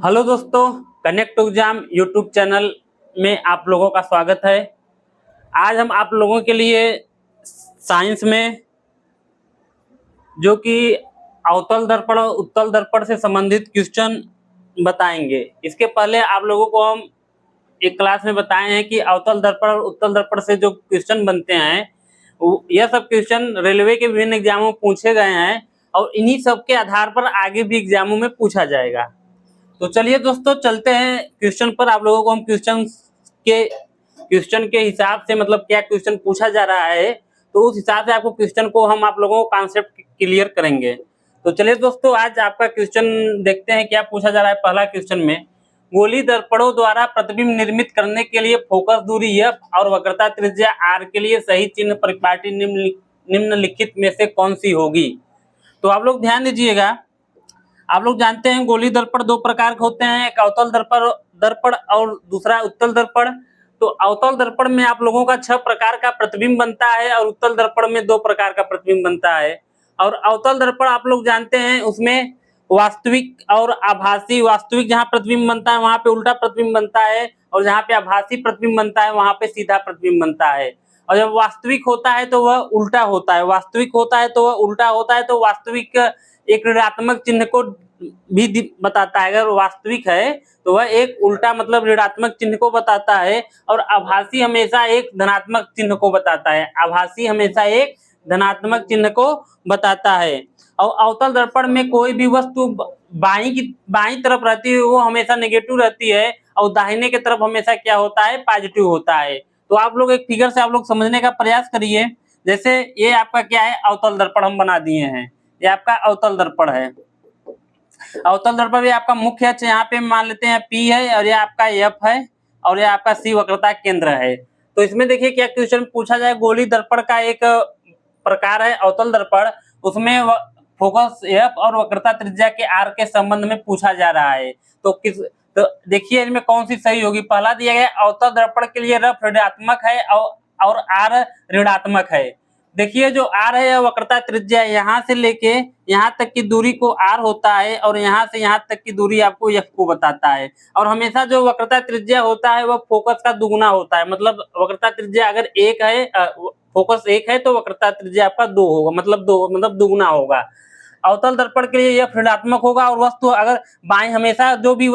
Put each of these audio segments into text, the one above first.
Hello दोस्तों, connect to exam YouTube channel में आप लोगों का स्वागत है। आज हम आप लोगों के लिए साइंस में जो कि अवतल दर्पण और उत्तल दर्पण से संबंधित क्वेश्चन बताएंगे। इसके पहले आप लोगों को हम एक क्लास में बताए हैं कि अवतल दर्पण और उत्तल दर्पण से जो क्वेश्चन बनते हैं यह सब क्वेश्चन रेलवे के विभिन्न एग्जामों में पूछे गए हैं और इन्हीं सब के आधार पर आगे भी एग्जामों में पूछा जाएगा। तो चलिए दोस्तों, चलते हैं क्वेश्चन पर। आप लोगों को हम क्वेश्चन के हिसाब से मतलब क्या क्वेश्चन पूछा जा रहा है तो उस हिसाब से आपको क्वेश्चन को हम आप लोगों को कॉन्सेप्ट क्लियर करेंगे। तो चलिए दोस्तों, आज आपका क्वेश्चन देखते हैं क्या पूछा जा रहा है। पहला क्वेश्चन में गोली दर्पणों द्वारा प्रतिबिंब निर्मित करने के लिए फोकस दूरी एफ और वक्रता त्रिज्या आर के लिए सही चिन्ह परिपाटी निम्नलिखित में से कौन सी होगी। तो आप लोग ध्यान दीजिएगा। आप लोग जानते हैं गोली दर्पण दो प्रकार के होते हैं, एक अवतल दर्पण और दूसरा उत्तल दर्पण। तो अवतल दर्पण में आप लोगों का 6 प्रकार का प्रतिबिंब बनता है और उत्तल दर्पण में 2 प्रकार का प्रतिबिंब बनता है। और अवतल दर्पण आप लोग जानते हैं उसमें वास्तविक और आभासी, वास्तविक जहाँ प्रतिबिंब बनता है वहां पे उल्टा प्रतिबिंब बनता है और जहाँ पे आभासी प्रतिबिंब बनता है वहां पे सीधा प्रतिबिंब बनता है। और जब वास्तविक होता है तो वह उल्टा होता है, वास्तविक होता है तो वह उल्टा होता है। तो वास्तविक एक ऋणात्मक चिन्ह को भी बताता है, अगर वास्तविक है तो वह एक उल्टा मतलब ऋणात्मक चिन्ह को बताता है। और आभासी हमेशा एक धनात्मक चिन्ह को बताता है, आभासी हमेशा एक धनात्मक चिन्ह को बताता है। और अवतल दर्पण में कोई भी वस्तु बाईं तरफ रहती है वो हमेशा नेगेटिव रहती है और दाहिने की तरफ हमेशा क्या होता है, पॉजिटिव होता है। तो आप लोग एक फिगर से आप लोग समझने का प्रयास करिए। जैसे ये आपका क्या है, अवतल दर्पण हम बना दिए हैं, ये आपका अवतल दर्पण है। अवतल दर्पण भी आपका मुख्य अक्ष यहाँ पे मान लेते हैं P है और ये आपका F है और ये आपका C वक्रता केंद्र है। तो इसमें देखिए क्या क्वेश्चन पूछा जाए। गोली दर्पण का एक प्रकार है अवतल दर्पण, उसमें फोकस F और वक्रता त्रिज्या के R के संबंध में पूछा जा रहा है। तो देखिए इनमें कौन सी सही होगी। पहला दिया गया अवतल दर्पण के लिए रफ ऋणात्मक है और R ऋणात्मक है। देखिए जो R है वक्रता त्रिज्या यहाँ से लेके यहाँ तक की दूरी को R होता है और यहाँ से यहाँ तक की दूरी आपको F को बताता है। और हमेशा जो वक्रता त्रिज्या होता है वह फोकस का दुगुना होता है। मतलब वक्रता त्रिज्या अगर 1 है, फोकस 1 है तो वक्रता त्रिज्या आपका 2 होगा, मतलब दुगुना होगा। अवतल दर्पण के लिए F ऋणात्मक होगा और वस्तु अगर बाएं, हमेशा जो भी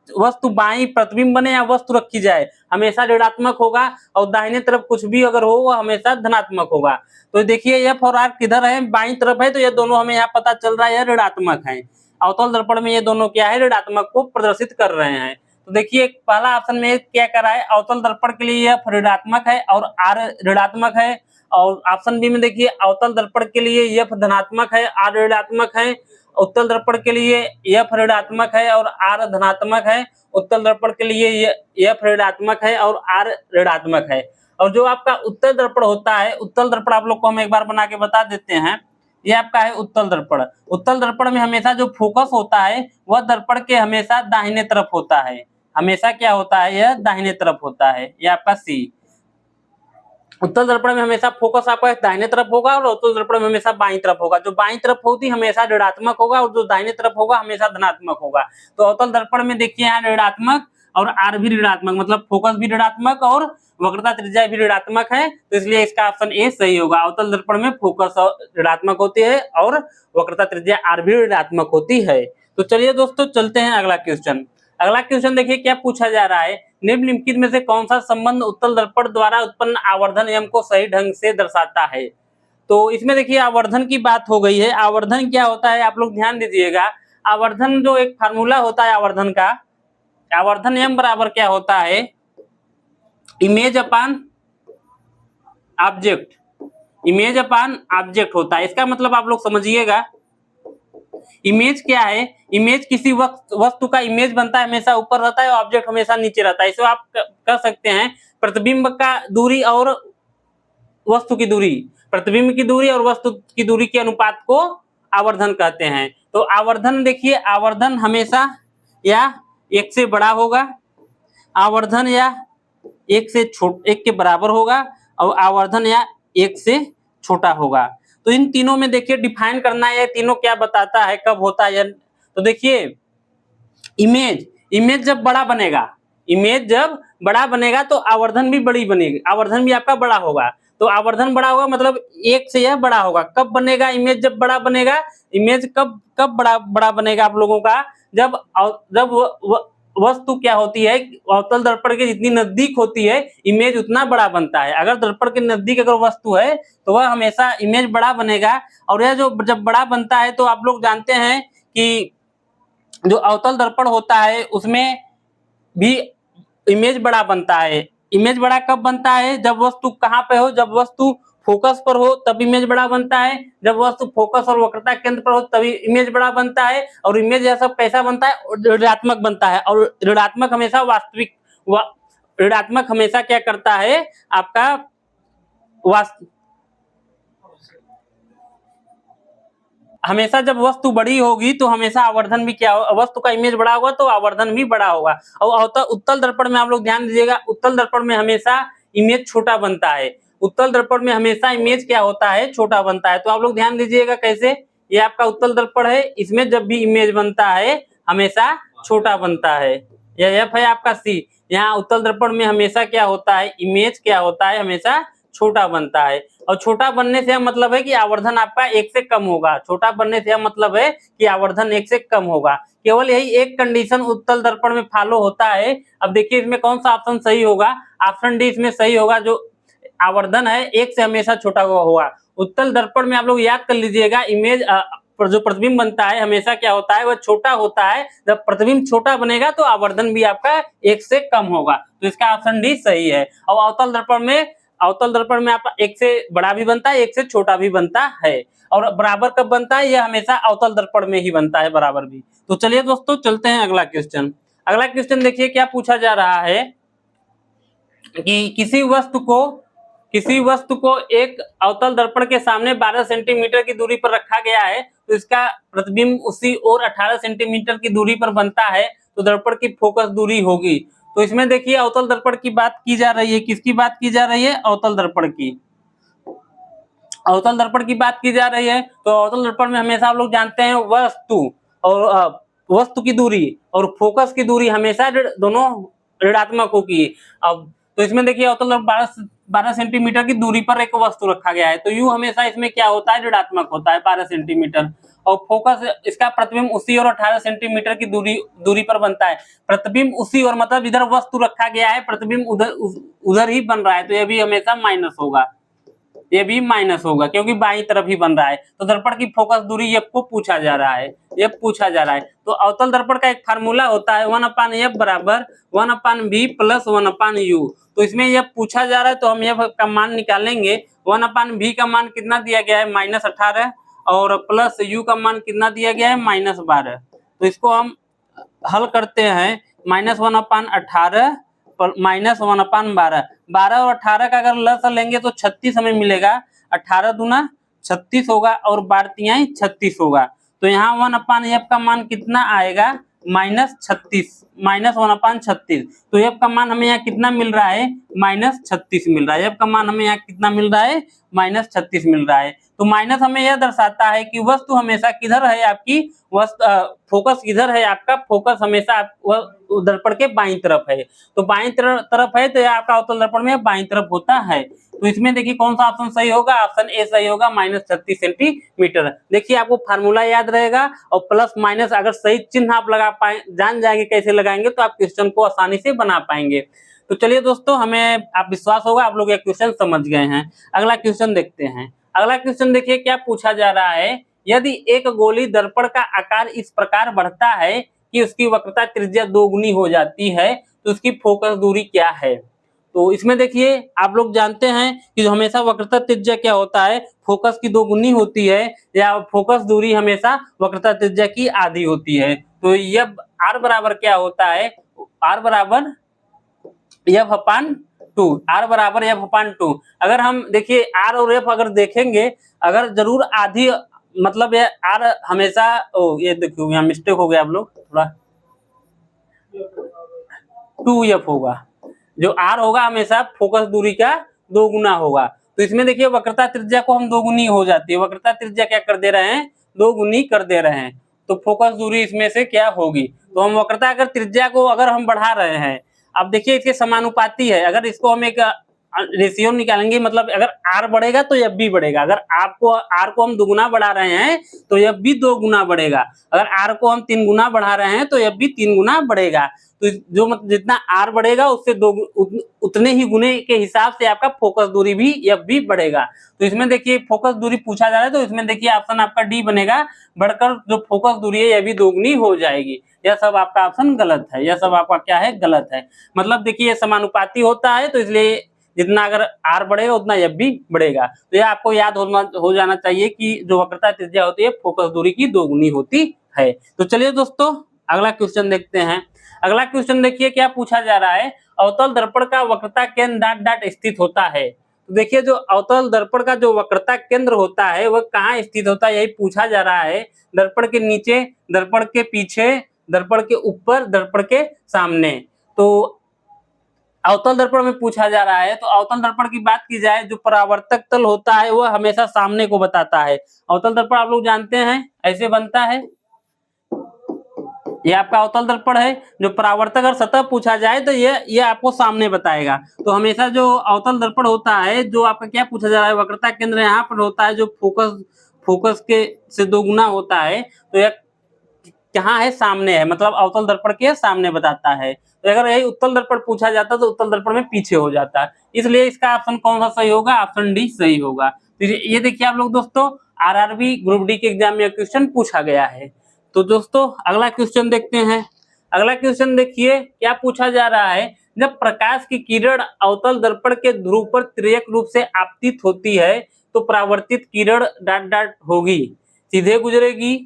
वस्तु बाई प्रतिबिंब बने या वस्तु रखी जाए हमेशा ऋणात्मक होगा और दाहिने तरफ कुछ भी अगर हो वो हमेशा धनात्मक होगा। तो देखिए F और R किधर है, बाई तरफ है, तो ये दोनों हमें यहाँ पता चल रहा है ऋणात्मक है। अवतल दर्पण में ये दोनों क्या है, ऋणात्मक को प्रदर्शित कर रहे हैं। तो देखिए पहला ऑप्शन में क्या कर रहा है, अवतल दर्पण के लिए F ऋणात्मक है और R ऋणात्मक है। और ऑप्शन बी में देखिए अवतल दर्पण के लिए F धनात्मक है, R ऋणात्मक है। उत्तल दर्पण के लिए F ऋणात्मक है और R धनात्मक है। उत्तल दर्पण के लिए F ऋणात्मक है और R ऋणात्मक है। और जो आपका उत्तल दर्पण होता है, उत्तल दर्पण आप लोग को हम एक बार बना के बता देते हैं। ये आपका है उत्तल दर्पण। उत्तल दर्पण में हमेशा जो फोकस होता है वह दर्पण के हमेशा दाहिने तरफ होता है, हमेशा क्या होता है, यह दाहिने तरफ होता है। ये आपका C। उत्तल दर्पण में हमेशा फोकस आपका दाहिने तरफ होगा और उत्तल दर्पण में हमेशा बाईं तरफ होगा। जो बाईं तरफ होती हमेशा ऋणात्मक होगा और जो दाहिने तरफ होगा हमेशा धनात्मक होगा। तो अवतल दर्पण में देखिए यहाँ ऋणात्मक और R भी ऋणात्मक, मतलब फोकस भी ऋणात्मक और वक्रता त्रिज्या भी ऋणात्मक है। तो इसलिए इसका ऑप्शन ए सही होगा। अवतल दर्पण में फोकस ऋणात्मक होती है और वक्रता त्रिज्या R भी ऋणात्मक होती है। तो चलिए दोस्तों, चलते हैं अगला क्वेश्चन। अगला क्वेश्चन देखिए क्या पूछा जा रहा है, निम्नलिखित में से कौन सा संबंध उत्तल दर्पण द्वारा उत्पन्न आवर्धन नियम को सही ढंग से दर्शाता है। तो इसमें देखिए आवर्धन की बात हो गई है। आवर्धन क्या होता है आप लोग ध्यान दीजिएगा। आवर्धन जो एक फार्मूला होता है आवर्धन का, आवर्धन नियम बराबर क्या होता है, इमेज अपान ऑब्जेक्ट, इमेज अपान ऑब्जेक्ट होता है। इसका मतलब आप लोग समझिएगा, इमेज क्या है, इमेज किसी वस्तु का इमेज बनता है हमेशा ऊपर रहता है और ऑब्जेक्ट हमेशा नीचे रहता है। इसे आप कर सकते हैं प्रतिबिंब का दूरी और वस्तु की दूरी, प्रतिबिंब की दूरी और वस्तु की दूरी के अनुपात को आवर्धन कहते हैं। तो आवर्धन देखिए, आवर्धन हमेशा या 1 से बड़ा होगा, आवर्धन या 1 के बराबर होगा और आवर्धन या 1 से छोटा होगा। तो इन तीनों में देखिए डिफाइन करना है तीनों क्या बताता है, कब होता है। तो देखिए इमेज इमेज जब बड़ा बनेगा, इमेज जब बड़ा बनेगा तो आवर्धन भी बड़ी बनेगी, आवर्धन भी आपका बड़ा होगा। तो आवर्धन बड़ा होगा मतलब एक से यह बड़ा होगा। कब बनेगा इमेज? जब बड़ा बनेगा। इमेज कब कब बड़ा बनेगा आप लोगों का? जब वस्तु क्या होती है, अवतल दर्पण के जितनी नजदीक होती है इमेज उतना बड़ा बनता है। अगर दर्पण के नजदीक अगर वस्तु है तो वह हमेशा इमेज बड़ा बनेगा। और यह जो जब बड़ा बनता है तो आप लोग जानते हैं कि जो अवतल दर्पण होता है उसमें भी इमेज बड़ा बनता है। इमेज बड़ा कब बनता है? जब वस्तु कहाँ पे हो? जब वस्तु फोकस पर हो तब इमेज बड़ा बनता है। जब वस्तु फोकस और वक्रता केंद्र पर हो तभी इमेज बड़ा बनता है। और इमेज यह सब कैसा बनता है? ऋणात्मक बनता है। और ऋणात्मक हमेशा वास्तविक, ऋणात्मक हमेशा क्या करता है आपका हमेशा जब वस्तु बड़ी होगी तो हमेशा आवर्धन भी क्या होगा? वस्तु का इमेज बड़ा होगा तो आवर्धन भी बड़ा होगा। और उत्तल दर्पण में आप लोग ध्यान दीजिएगा, उत्तल दर्पण में हमेशा इमेज छोटा बनता है। उत्तल दर्पण में हमेशा इमेज क्या होता है? छोटा बनता है। तो आप लोग ध्यान दीजिएगा कैसे, ये आपका उत्तल दर्पण है, इसमें जब भी इमेज बनता है हमेशा छोटा बनता है। यह एफ है आपका सी। यहाँ उत्तल दर्पण में हमेशा क्या होता है? इमेज क्या होता है? हमेशा छोटा बनता है। और छोटा बनने से मतलब है कि आवर्धन आपका एक से कम होगा। छोटा बनने से मतलब है कि आवर्धन एक से कम होगा। केवल यही एक कंडीशन उत्तल दर्पण में फॉलो होता है। अब देखिए इसमें कौन सा ऑप्शन सही होगा? ऑप्शन डी इसमें सही होगा, जो आवर्धन है एक से हमेशा छोटा होगा। उत्तल दर्पण में आप लोग याद कर लीजिएगा, इमेज जो प्रतिबिंब बनता है हमेशा क्या होता है? वह छोटा होता है। जब प्रतिबिंब छोटा बनेगा तो आवर्धन भी आपका एक से कम होगा। तो इसका ऑप्शन डी सही है। और अवतल दर्पण में आपका एक से बड़ा भी बनता है, एक से छोटा भी बनता है। और बराबर कब बनता है? यह हमेशा अवतल दर्पण में ही बनता है, बराबर भी। तो चलिए दोस्तों चलते हैं अगला क्वेश्चन। अगला क्वेश्चन देखिए क्या पूछा जा रहा है कि किसी वस्तु को एक अवतल दर्पण के सामने 12 सेंटीमीटर की दूरी पर रखा गया है तो इसका प्रतिबिंब उसी और 18 सेंटीमीटर की दूरी पर बनता है, तो दर्पण की फोकस दूरी होगी। तो इसमें देखिए अवतल दर्पण की बात की जा रही है। किसकी बात की जा रही है? अवतल दर्पण की। अवतल दर्पण की बात की जा रही है। तो अवतल दर्पण में हमेशा आप लोग जानते हैं वस्तु की दूरी और फोकस की दूरी हमेशा दोनों ऋणात्मक होगी। अब तो इसमें देखिए अवतल दर्पण 12 सेंटीमीटर की दूरी पर एक वस्तु रखा गया है, तो यू हमेशा इसमें क्या होता है? ऋणात्मक होता है 12 सेंटीमीटर। और फोकस इसका प्रतिबिंब उसी और 18 सेंटीमीटर की दूरी पर बनता है। प्रतिबिंब उसी और मतलब इधर वस्तु रखा गया है, प्रतिबिंब उधर ही बन रहा है, तो यह भी हमेशा माइनस होगा। ये भी माइनस होगा क्योंकि बाईं तरफ ही बन रहा है। तो दर्पण की फोकस दूरी ये को पूछा जा रहा है, ये पूछा जा रहा है। तो अवतल दर्पण का एक फार्मूला होता है 1/f बराबर 1/v प्लस 1/u। तो इसमें यह पूछा जा रहा है तो हम यह का मान निकालेंगे। 1/v का मान कितना दिया गया है? -18 और प्लस u का मान कितना दिया गया है? -12। तो इसको हम हल करते हैं। -1/18 -1/12, 12 और 18 का अगर लसाअ लेंगे तो 36 हमें मिलेगा। 18 दूना 36 होगा और 12 36 होगा। तो यहाँ 1/f का मान कितना आएगा? -36, -1/36। तो f का मान हमें यहाँ कितना मिल रहा है? -36 मिल रहा है। f का मान हमें यहाँ कितना मिल रहा है? -36 मिल रहा है। तो माइनस हमें यह दर्शाता है कि वस्तु हमेशा किधर है आपकी? फोकस किधर है आपका? फोकस हमेशा दर्पण के बाईं तरफ है। तो बाईं तरफ है तो यह आपका अवतल दर्पण में बाईं तरफ होता है। तो इसमें देखिए कौन सा ऑप्शन सही होगा? ऑप्शन ए सही होगा, -36 सेंटीमीटर। देखिए आपको फार्मूला याद रहेगा और प्लस माइनस अगर सही चिन्ह आप लगा पाए, जान जाएंगे कैसे लगाएंगे तो आप क्वेश्चन को आसानी से बना पाएंगे। तो चलिए दोस्तों, हमें आप विश्वास होगा आप लोग ये क्वेश्चन समझ गए हैं। अगला क्वेश्चन देखते हैं। अगला क्वेश्चन देखिए क्या पूछा जा रहा है। यदि एक गोली दर्पण का आकार इस प्रकार बढ़ता है कि उसकी वक्रता त्रिज्या 2 गुनी हो जाती है तो उसकी फोकस दूरी क्या है? तो इसमें देखिए आप लोग जानते हैं कि हमेशा वक्रता त्रिज्या क्या होता है? फोकस की 2 गुनी होती है, या फोकस दूरी हमेशा वक्रता त्रिज्या की आधी होती है। तो यह r बराबर क्या होता है? r बराबर f/2, r बराबर f/2। अगर हम देखिए r और f अगर देखेंगे, अगर जरूर आधी मतलब ये r हमेशा ये देखियो यहाँ मिस्टेक हो गया आप लोग, थोड़ा 2f होगा। जो r होगा हमेशा फोकस दूरी का 2 गुना होगा। तो इसमें देखिए वक्रता त्रिज्या को हम 2 गुनी हो जाती है। वक्रता त्रिज्या क्या कर दे रहे हैं? 2 गुनी कर दे रहे हैं। तो फोकस दूरी इसमें से क्या होगी। तो हम वक्रता अगर त्रिज्या को अगर हम बढ़ा रहे हैं, अब देखिए इसके समानुपाती है, अगर इसको हम एक रेशियो निकालेंगे, मतलब अगर आर बढ़ेगा तो एफ भी बढ़ेगा। अगर आपको आर को हम दुगुना बढ़ा रहे हैं तो एफ भी 2 गुना बढ़ेगा। अगर आर को हम 3 गुना बढ़ा रहे हैं तो एफ भी 3 गुना बढ़ेगा। तो जो मतलब जितना आर बढ़ेगा उससे उतने ही गुने के हिसाब से आपका फोकस दूरी भी एफ भी बढ़ेगा। तो इसमें देखिए फोकस दूरी पूछा जा रहा है, तो इसमें देखिए ऑप्शन आपका डी बनेगा, बढ़कर जो फोकस दूरी है यह भी दोगुनी हो जाएगी। यह सब आपका ऑप्शन गलत है, यह सब आपका क्या है, गलत है। मतलब देखिए समानुपाती होता है, तो इसलिए जितना अगर आर बढ़ेगा उतना एफ भी बढ़ेगा। तो यह आपको याद हो जाना चाहिए कि जो वक्रता त्रिज्या होती है फोकस दूरी की दोगुनी होती है। तो चलिए दोस्तों अगला क्वेश्चन देखते हैं। अगला क्वेश्चन देखिए क्या पूछा जा रहा है, अवतल दर्पण का वक्रता केंद्र डॉट डॉट स्थित होता है। तो देखिए जो अवतल दर्पण का जो वक्रता केंद्र होता है वह कहाँ स्थित होता है, यही पूछा जा रहा है। दर्पण के नीचे, दर्पण के पीछे, दर्पण के ऊपर, दर्पण के सामने। तो अवतल दर्पण में पूछा जा रहा है, तो अवतल दर्पण की बात की जाए, जो परावर्तक तल होता है वह हमेशा सामने को बताता है। अवतल दर्पण आप लोग जानते हैं ऐसे बनता है, ये आपका अवतल दर्पण है। जो परावर्तक और सतह पूछा जाए तो ये आपको सामने बताएगा। तो हमेशा जो अवतल दर्पण होता है, जो आपका क्या पूछा जा रहा है, वक्रता केंद्र यहाँ पर होता है, जो फोकस के से 2 गुना होता है, तो यह कहाँ है, सामने है, मतलब अवतल दर्पण के सामने बताता है। तो अगर यही उत्तल दर्पण पूछा जाता तो उत्तल दर्पण में पीछे हो जाता है, इसलिए इसका ऑप्शन कौन सा सही होगा, ऑप्शन डी सही होगा। तो ये देखिए आप लोग दोस्तों, आरआरबी ग्रुप डी के एग्जाम में क्वेश्चन पूछा गया है। तो दोस्तों अगला क्वेश्चन देखते हैं। अगला क्वेश्चन देखिए क्या पूछा जा रहा है, जब प्रकाश की किरण अवतल दर्पण के ध्रुव पर तिर्यक रूप से आपतित होती है तो परावर्तित किरण डॉट डॉट होगी, सीधे गुजरेगी,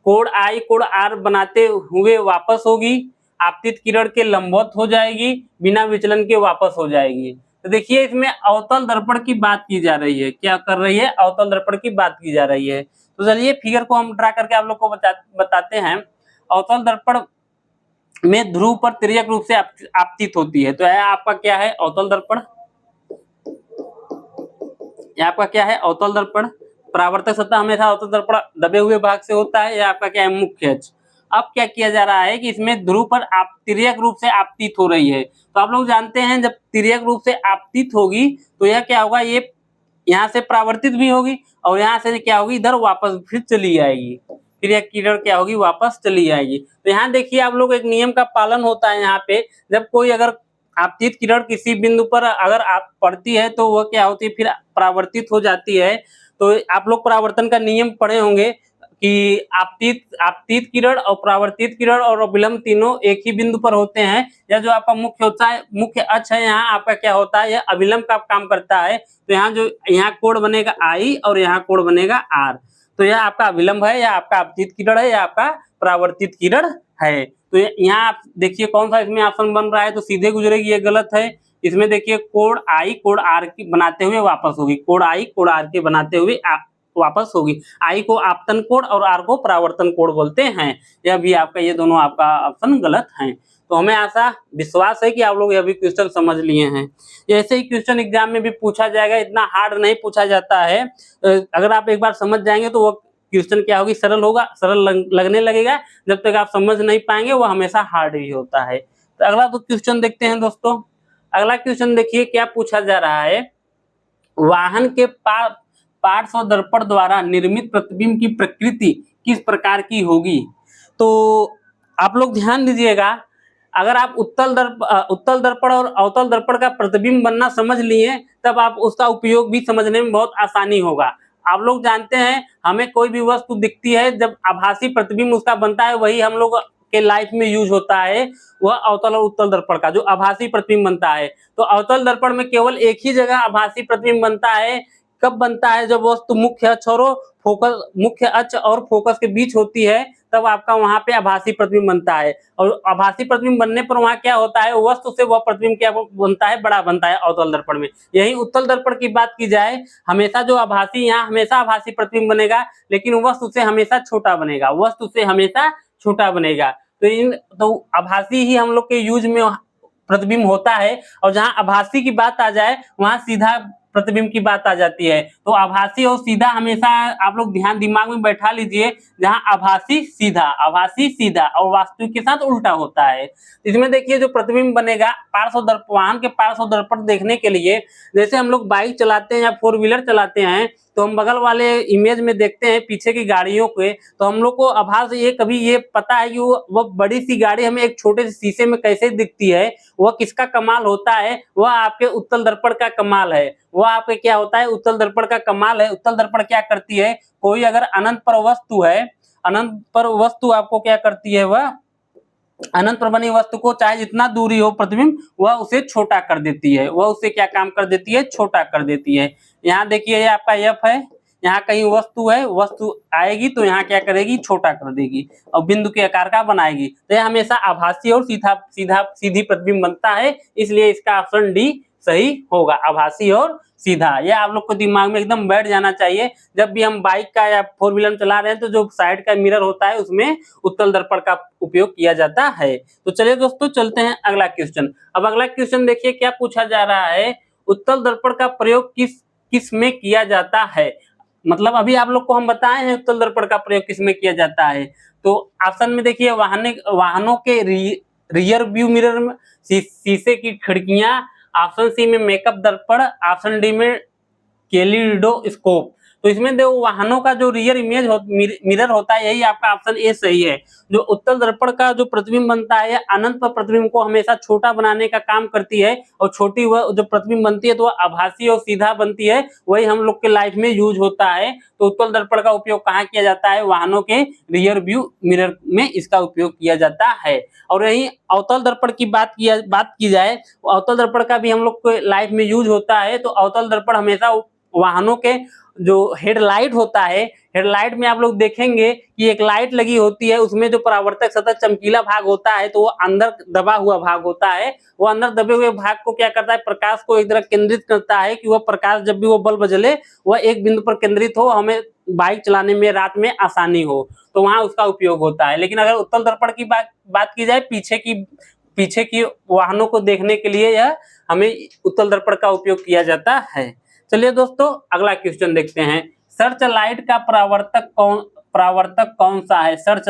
कोण आई कोण आर बनाते हुए वापस होगी, आपतित किरण के लंबवत हो जाएगी, बिना विचलन के वापस हो जाएगी। तो देखिए इसमें अवतल दर्पण की बात की जा रही है, क्या कर रही है, अवतल दर्पण की बात की जा रही है। तो चलिए फिगर को हम ड्रा करके आप लोग को बताते हैं। अवतल दर्पण में ध्रुव पर तिर्यक रूप से आपतित होती है, तो यह आपका क्या है, अवतल दर्पण। यह आपका क्या है, अवतल दर्पण। परावर्तक सतह हमेशा अवतल दर्पण दबे हुए भाग से होता है, यह आपका क्या है, मुख्य अक्ष। अब क्या किया जा रहा है कि इसमें ध्रुव पर तिर्यक रूप से आपतित हो रही है। तो आप लोग जानते हैं जब तिर्यक रूप से आपतित होगी तो यह क्या होगा, ये यहाँ से परावर्तित भी होगी और यहाँ से क्या होगी, इधर वापस फिर चली आएगी, फिर यह किरण क्या होगी, वापस चली आएगी। तो यहाँ देखिए आप लोग एक नियम का पालन होता है यहाँ पे, जब कोई अगर आपतित किरण किसी बिंदु पर अगर आप पड़ती है तो वह क्या होती है, फिर परावर्तित हो जाती है। तो आप लोग परावर्तन का नियम पढ़े होंगे कि आपतित किरण और परावर्तित किरण और अभिलंब तीनों एक ही बिंदु पर होते हैं। यह जो आपका मुख्य होता है, मुख्य अक्ष है, यहाँ आपका क्या होता है, यह अभिलंब का काम करता है। तो यहाँ कोण बनेगा आई और यहाँ कोण बनेगा आर। तो यह आपका अभिलंब है, यह आपका आपतित किरण है, यह आपका परावर्तित किरण है। तो यहाँ आप देखिए कौन सा इसमें ऑप्शन बन रहा है, तो सीधे गुजरेगी, ये गलत है। इसमें देखिए कोण आई कोण आर की बनाते हुए वापस होगी, कोण आई कोण आर के बनाते हुए वापस होगी। आई को आपतन कोण और आर को परावर्तन कोण बोलते हैं। यह भी आपका, ये दोनों आपका ऑप्शन गलत हैं। तो हमें आशा विश्वास है कि आप लोग यह भी क्वेश्चन समझ लिए हैं। ऐसे ही क्वेश्चन एग्जाम में भी पूछा जाएगा, इतना हार्ड नहीं पूछा जाता है। अगर आप एक बार समझ जाएंगे तो वो क्वेश्चन क्या होगी, सरल होगा, सरल लगने लगेगा। जब तक आप समझ नहीं पाएंगे वो हमेशा हार्ड ही होता है। तो अगला तो क्वेश्चन देखते हैं दोस्तों। अगला क्वेश्चन देखिए क्या पूछा जा रहा है, वाहन के पार्श्व दर्पण द्वारा निर्मित प्रतिबिंब की प्रकृति किस प्रकार की होगी। तो आप लोग ध्यान दीजिएगा, अगर आप उत्तल दर्पण और अवतल दर्पण का प्रतिबिंब बनना समझ लिए तब आप उसका उपयोग भी समझने में बहुत आसानी होगा। आप लोग जानते हैं हमें कोई भी वस्तु दिखती है, जब आभासी प्रतिबिंब उसका बनता है वही हम लोग के लाइफ में यूज होता है, वह अवतल और उत्तल दर्पण का जो आभासी प्रतिबिंब बनता है। तो अवतल दर्पण में केवल एक ही जगह आभासी प्रतिबिंब बनता है, कब बनता है, जब वस्तु मुख्य अक्ष और फोकस के बीच होती है, तब आपका वहां पे आभासी प्रतिबिंब बनता है। और आभासी प्रतिबिंब बनने पर वहां क्या होता है, वस्तु से वह प्रतिबिंब क्या बनता है, बड़ा बनता है अवतल दर्पण में। यही उत्तल दर्पण की बात की जाए, हमेशा जो आभासी, यहाँ हमेशा आभासी प्रतिबिंब बनेगा, लेकिन वस्तु से हमेशा छोटा बनेगा, वस्तु से हमेशा छोटा बनेगा। तो आभासी ही हम लोग के यूज में प्रतिबिंब होता है। और जहां आभासी की बात आ जाए वहां सीधा प्रतिबिंब की बात आ जाती है। तो आभासी और सीधा हमेशा आप लोग ध्यान दिमाग में बैठा लीजिए, जहां आभासी सीधा और वास्तविक के साथ उल्टा होता है। इसमें देखिए जो प्रतिबिंब बनेगा वाहन के पार्श्व दर्पण देखने के लिए, जैसे हम लोग बाइक चलाते हैं या फोर व्हीलर चलाते हैं तो हम बगल वाले इमेज में देखते हैं पीछे की गाड़ियों के, तो हम लोग को आभास ये कभी ये पता है कि वो बड़ी सी गाड़ी हमें एक छोटे से शीशे में कैसे दिखती है। वह किसका कमाल होता है? वह आपके उत्तल दर्पण का कमाल है। वह आपके क्या होता है? उत्तल दर्पण का कमाल है। उत्तल दर्पण क्या करती है? कोई अगर अनंत पर वस्तु है, अनंत पर वस्तु आपको क्या करती है? वह अनंत पर बनी वस्तु को चाहे जितना दूरी हो प्रतिबिंब, वह उसे छोटा कर देती है। वह उसे क्या काम कर देती है? छोटा कर देती है। यहाँ देखिए ये आपका एफ है, यहाँ कहीं वस्तु है, वस्तु आएगी तो यहाँ क्या करेगी? छोटा कर देगी और बिंदु के आकार का बनाएगी। तो यह हमेशा आभासी और सीधी प्रतिबिंब बनता है, इसलिए इसका ऑप्शन डी सही होगा, आभासी और सीधा। यह आप लोग को दिमाग में एकदम बैठ जाना चाहिए। जब भी हम बाइक का या फोर व्हीलर चला रहे हैं तो जो साइड का मिरर होता है उसमें उत्तल दर्पण का उपयोग किया जाता है। तो चलिए दोस्तों चलते हैं अगला क्वेश्चन। अब अगला क्वेश्चन देखिए क्या पूछा जा रहा है, उत्तल दर्पण का प्रयोग किस में किया जाता है। मतलब अभी आप लोग को हम बताए हैं उत्तल दर्पण का प्रयोग किस में किया जाता है। तो ऑप्शन में देखिए वाहनों के रियर व्यू मिरर में, शीशे की खिड़कियां, ऑप्शन सी में मेकअप दर्पण, ऑप्शन डी में कैलिडोस्कोप। तो इसमें देखो वाहनों का जो रियर मिरर होता है, यही आपका ऑप्शन ए सही है। जो उत्तल दर्पण का जो प्रतिबिंब बनता है, अनंत पर प्रतिबिंब को हमेशा छोटा बनाने का काम करती है और छोटी वह जो प्रतिबिंब बनती है तो वह आभासी और सीधा बनती है। वही हम लोग के लाइफ में यूज होता है। तो उत्तल दर्पण का उपयोग कहाँ किया जाता है? वाहनों के रियर व्यू मिरर में इसका उपयोग किया जाता है। और यही अवतल दर्पण की बात की जाए, अवतल दर्पण का भी हम लोग को लाइफ में यूज होता है। तो अवतल दर्पण हमेशा वाहनों के जो हेडलाइट होता है, हेडलाइट में आप लोग देखेंगे कि एक लाइट लगी होती है, उसमें जो परावर्तक सतह चमकीला भाग होता है तो वो अंदर दबा हुआ भाग होता है। वो अंदर दबे हुए भाग को क्या करता है? प्रकाश को एक तरह केंद्रित करता है कि वह प्रकाश जब भी वो बल्ब जले वह एक बिंदु पर केंद्रित हो, हमें बाइक चलाने में रात में आसानी हो, तो वहां उसका उपयोग होता है। लेकिन अगर उत्तल दर्पण की बात की जाए पीछे की वाहनों को देखने के लिए, यह हमें उत्तल दर्पण का उपयोग किया जाता है। चलिए दोस्तों अगला क्वेश्चन देखते हैं। सर्च लाइट का परावर्तक कौन सा है? सर्च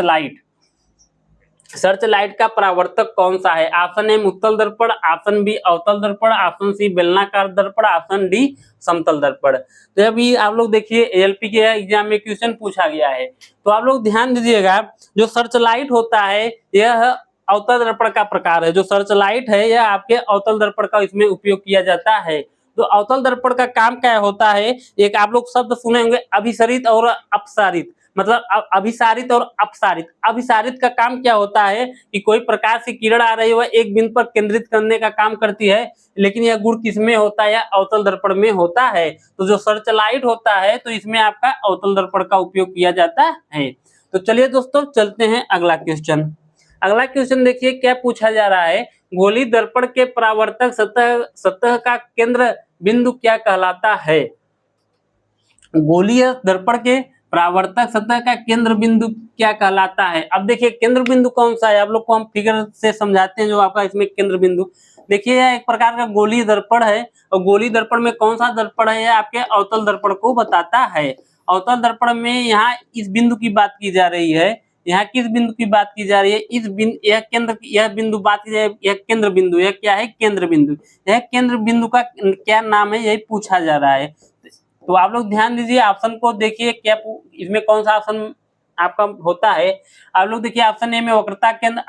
लाइट का परावर्तक कौन सा है? ऑप्शन ए उत्तल दर्पण, ऑप्शन बी अवतल दर्पण, ऑप्शन सी बेलनाकार दर्पण, ऑप्शन डी समतल दर्पण। तो अभी आप लोग देखिए एलपी के एग्जाम में क्वेश्चन पूछा गया है, तो आप लोग ध्यान दीजिएगा। जो सर्च लाइट होता है यह अवतल दर्पण का प्रकार है। जो सर्च लाइट है यह आपके अवतल दर्पण का इसमें उपयोग किया जाता है। तो अवतल दर्पण का काम क्या होता है? एक आप लोग शब्द सुने होंगे अभिसरित और अपसारित, मतलब अभिसारित और अपसारित। अभिसारित का काम क्या होता है कि कोई प्रकाश की किरण आ रही है वह एक बिंदु पर केंद्रित करने का काम करती है, लेकिन यह गुण किसमें होता है? या अवतल दर्पण में होता है। तो जो सर्च लाइट होता है तो इसमें आपका अवतल दर्पण का उपयोग किया जाता है। तो चलिए दोस्तों चलते हैं अगला क्वेश्चन। अगला क्वेश्चन देखिए क्या पूछा जा रहा है, गोली दर्पण के परावर्तक सतह का केंद्र बिंदु क्या कहलाता है? गोलीय दर्पण के परावर्तक सतह का केंद्र बिंदु क्या कहलाता है? अब देखिए केंद्र बिंदु कौन सा है, आप लोग को हम फिगर से समझाते हैं। जो आपका इसमें केंद्र बिंदु देखिए यह एक प्रकार का गोलीय दर्पण है, और गोलीय दर्पण में कौन सा दर्पण है? यह आपके अवतल दर्पण को बताता है। अवतल दर्पण में यहाँ इस बिंदु की बात की जा रही है। यहाँ किस बिंदु की बात की जा रही है? इस बिंदु, यह बिंदु बात की जाए, यह केंद्र बिंदु। यह क्या है? केंद्र बिंदु। यह केंद्र बिंदु का क्या नाम है, यही पूछा जा रहा है। तो आप लोग ध्यान दीजिए, ऑप्शन को देखिए क्या इसमें कौन सा ऑप्शन आपका होता है। आप लोग देखिए ऑप्शन ए में वक्रता केंद्र।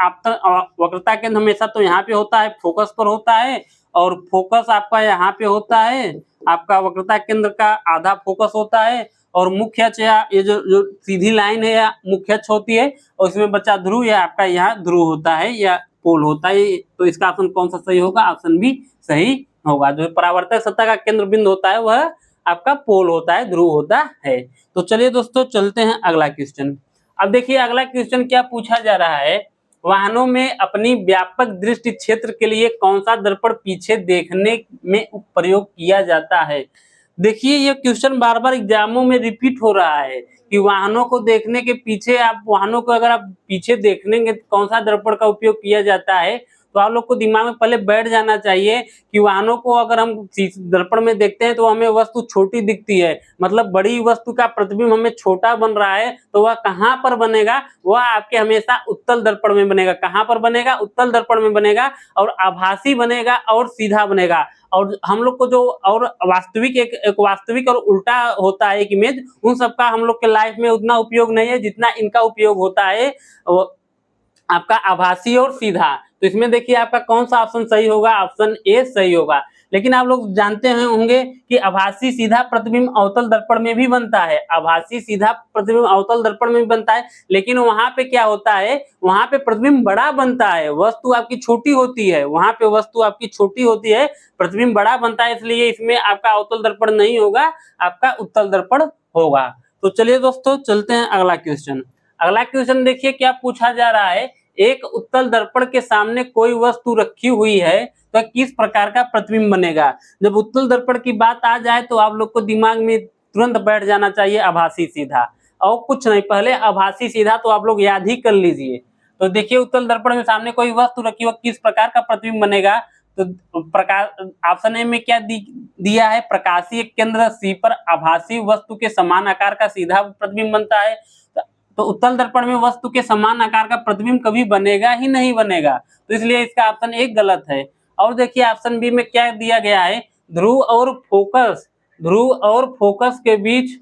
वक्रता केंद्र हमेशा तो यहाँ पे होता है, फोकस पर होता है, और फोकस आपका यहाँ पे होता है। आपका वक्रता केंद्र का आधा फोकस होता है, और मुख्य अक्ष ये जो सीधी लाइन है या मुख्य अक्ष होती है, और इसमें बचा ध्रुव, या आपका यहाँ ध्रुव होता है या पोल होता है। तो इसका ऑप्शन कौन सा सही होगा? ऑप्शन बी सही होगा। जो परावर्तक सतह का केंद्र बिंदु होता है वह आपका पोल होता है, ध्रुव होता है। तो चलिए दोस्तों चलते हैं अगला क्वेश्चन। अब देखिए अगला क्वेश्चन क्या पूछा जा रहा है, वाहनों में अपनी व्यापक दृष्टि क्षेत्र के लिए कौन सा दर्पण पीछे देखने में प्रयोग किया जाता है? देखिए ये क्वेश्चन बार बार एग्जामों में रिपीट हो रहा है कि वाहनों को देखने के पीछे, आप वाहनों को अगर आप पीछे देखेंगे कौन सा दर्पण का उपयोग किया जाता है, तो आप लोग को दिमाग में पहले बैठ जाना चाहिए कि वाहनों को अगर हम दर्पण में देखते हैं तो हमें वस्तु छोटी दिखती है, मतलब बड़ी वस्तु का प्रतिबिंब हमें छोटा बन रहा है, तो वह कहाँ पर बनेगा, वह आपके हमेशा उत्तल दर्पण में बनेगा। कहाँ पर बनेगा? उत्तल दर्पण में बनेगा, और आभासी बनेगा और सीधा बनेगा। और हम लोग को जो और वास्तविक एक वास्तविक और उल्टा होता है एक इमेज, उन सबका हम लोग के लाइफ में उतना उपयोग नहीं है जितना इनका उपयोग होता है आपका आभासी और सीधा। तो इसमें देखिए आपका कौन सा ऑप्शन सही होगा? ऑप्शन ए सही होगा। लेकिन आप लोग जानते हैं होंगे कि आभासी सीधा प्रतिबिंब अवतल दर्पण में भी बनता है। आभासी सीधा प्रतिबिंब अवतल दर्पण में भी बनता है, लेकिन वहां पे क्या होता है, वहां पे प्रतिबिंब बड़ा बनता है, वस्तु आपकी छोटी होती है, वहां पे वस्तु आपकी छोटी होती है, प्रतिबिंब बड़ा बनता है, इसलिए इसमें आपका अवतल दर्पण नहीं होगा, आपका उत्तल दर्पण होगा। तो चलिए दोस्तों चलते हैं अगला क्वेश्चन। अगला क्वेश्चन देखिए क्या पूछा जा रहा है, एक उत्तल दर्पण के सामने कोई वस्तु रखी हुई है तो किस प्रकार का प्रतिबिंब बनेगा। जब उत्तल दर्पण की बात आ जाए तो आप लोग को दिमाग में तुरंत बैठ जाना चाहिए आभासी सीधा, और कुछ नहीं, पहले आभासी सीधा तो आप लोग याद ही कर लीजिए। तो देखिए उत्तल दर्पण में सामने कोई वस्तु रखी हो, किस प्रकार का प्रतिबिंब बनेगा। तो प्रकाश ऑप्शन ए में क्या दिया है, प्रकाशीय केंद्र सी पर आभासी वस्तु के समान आकार का सीधा प्रतिबिंब बनता है। तो उत्तल दर्पण में वस्तु के समान आकार का प्रतिबिंब कभी बनेगा ही नहीं बनेगा, तो इसलिए इसका ऑप्शन एक गलत है। और देखिए ऑप्शन बी में क्या दिया गया है, ध्रुव और फोकस के बीच,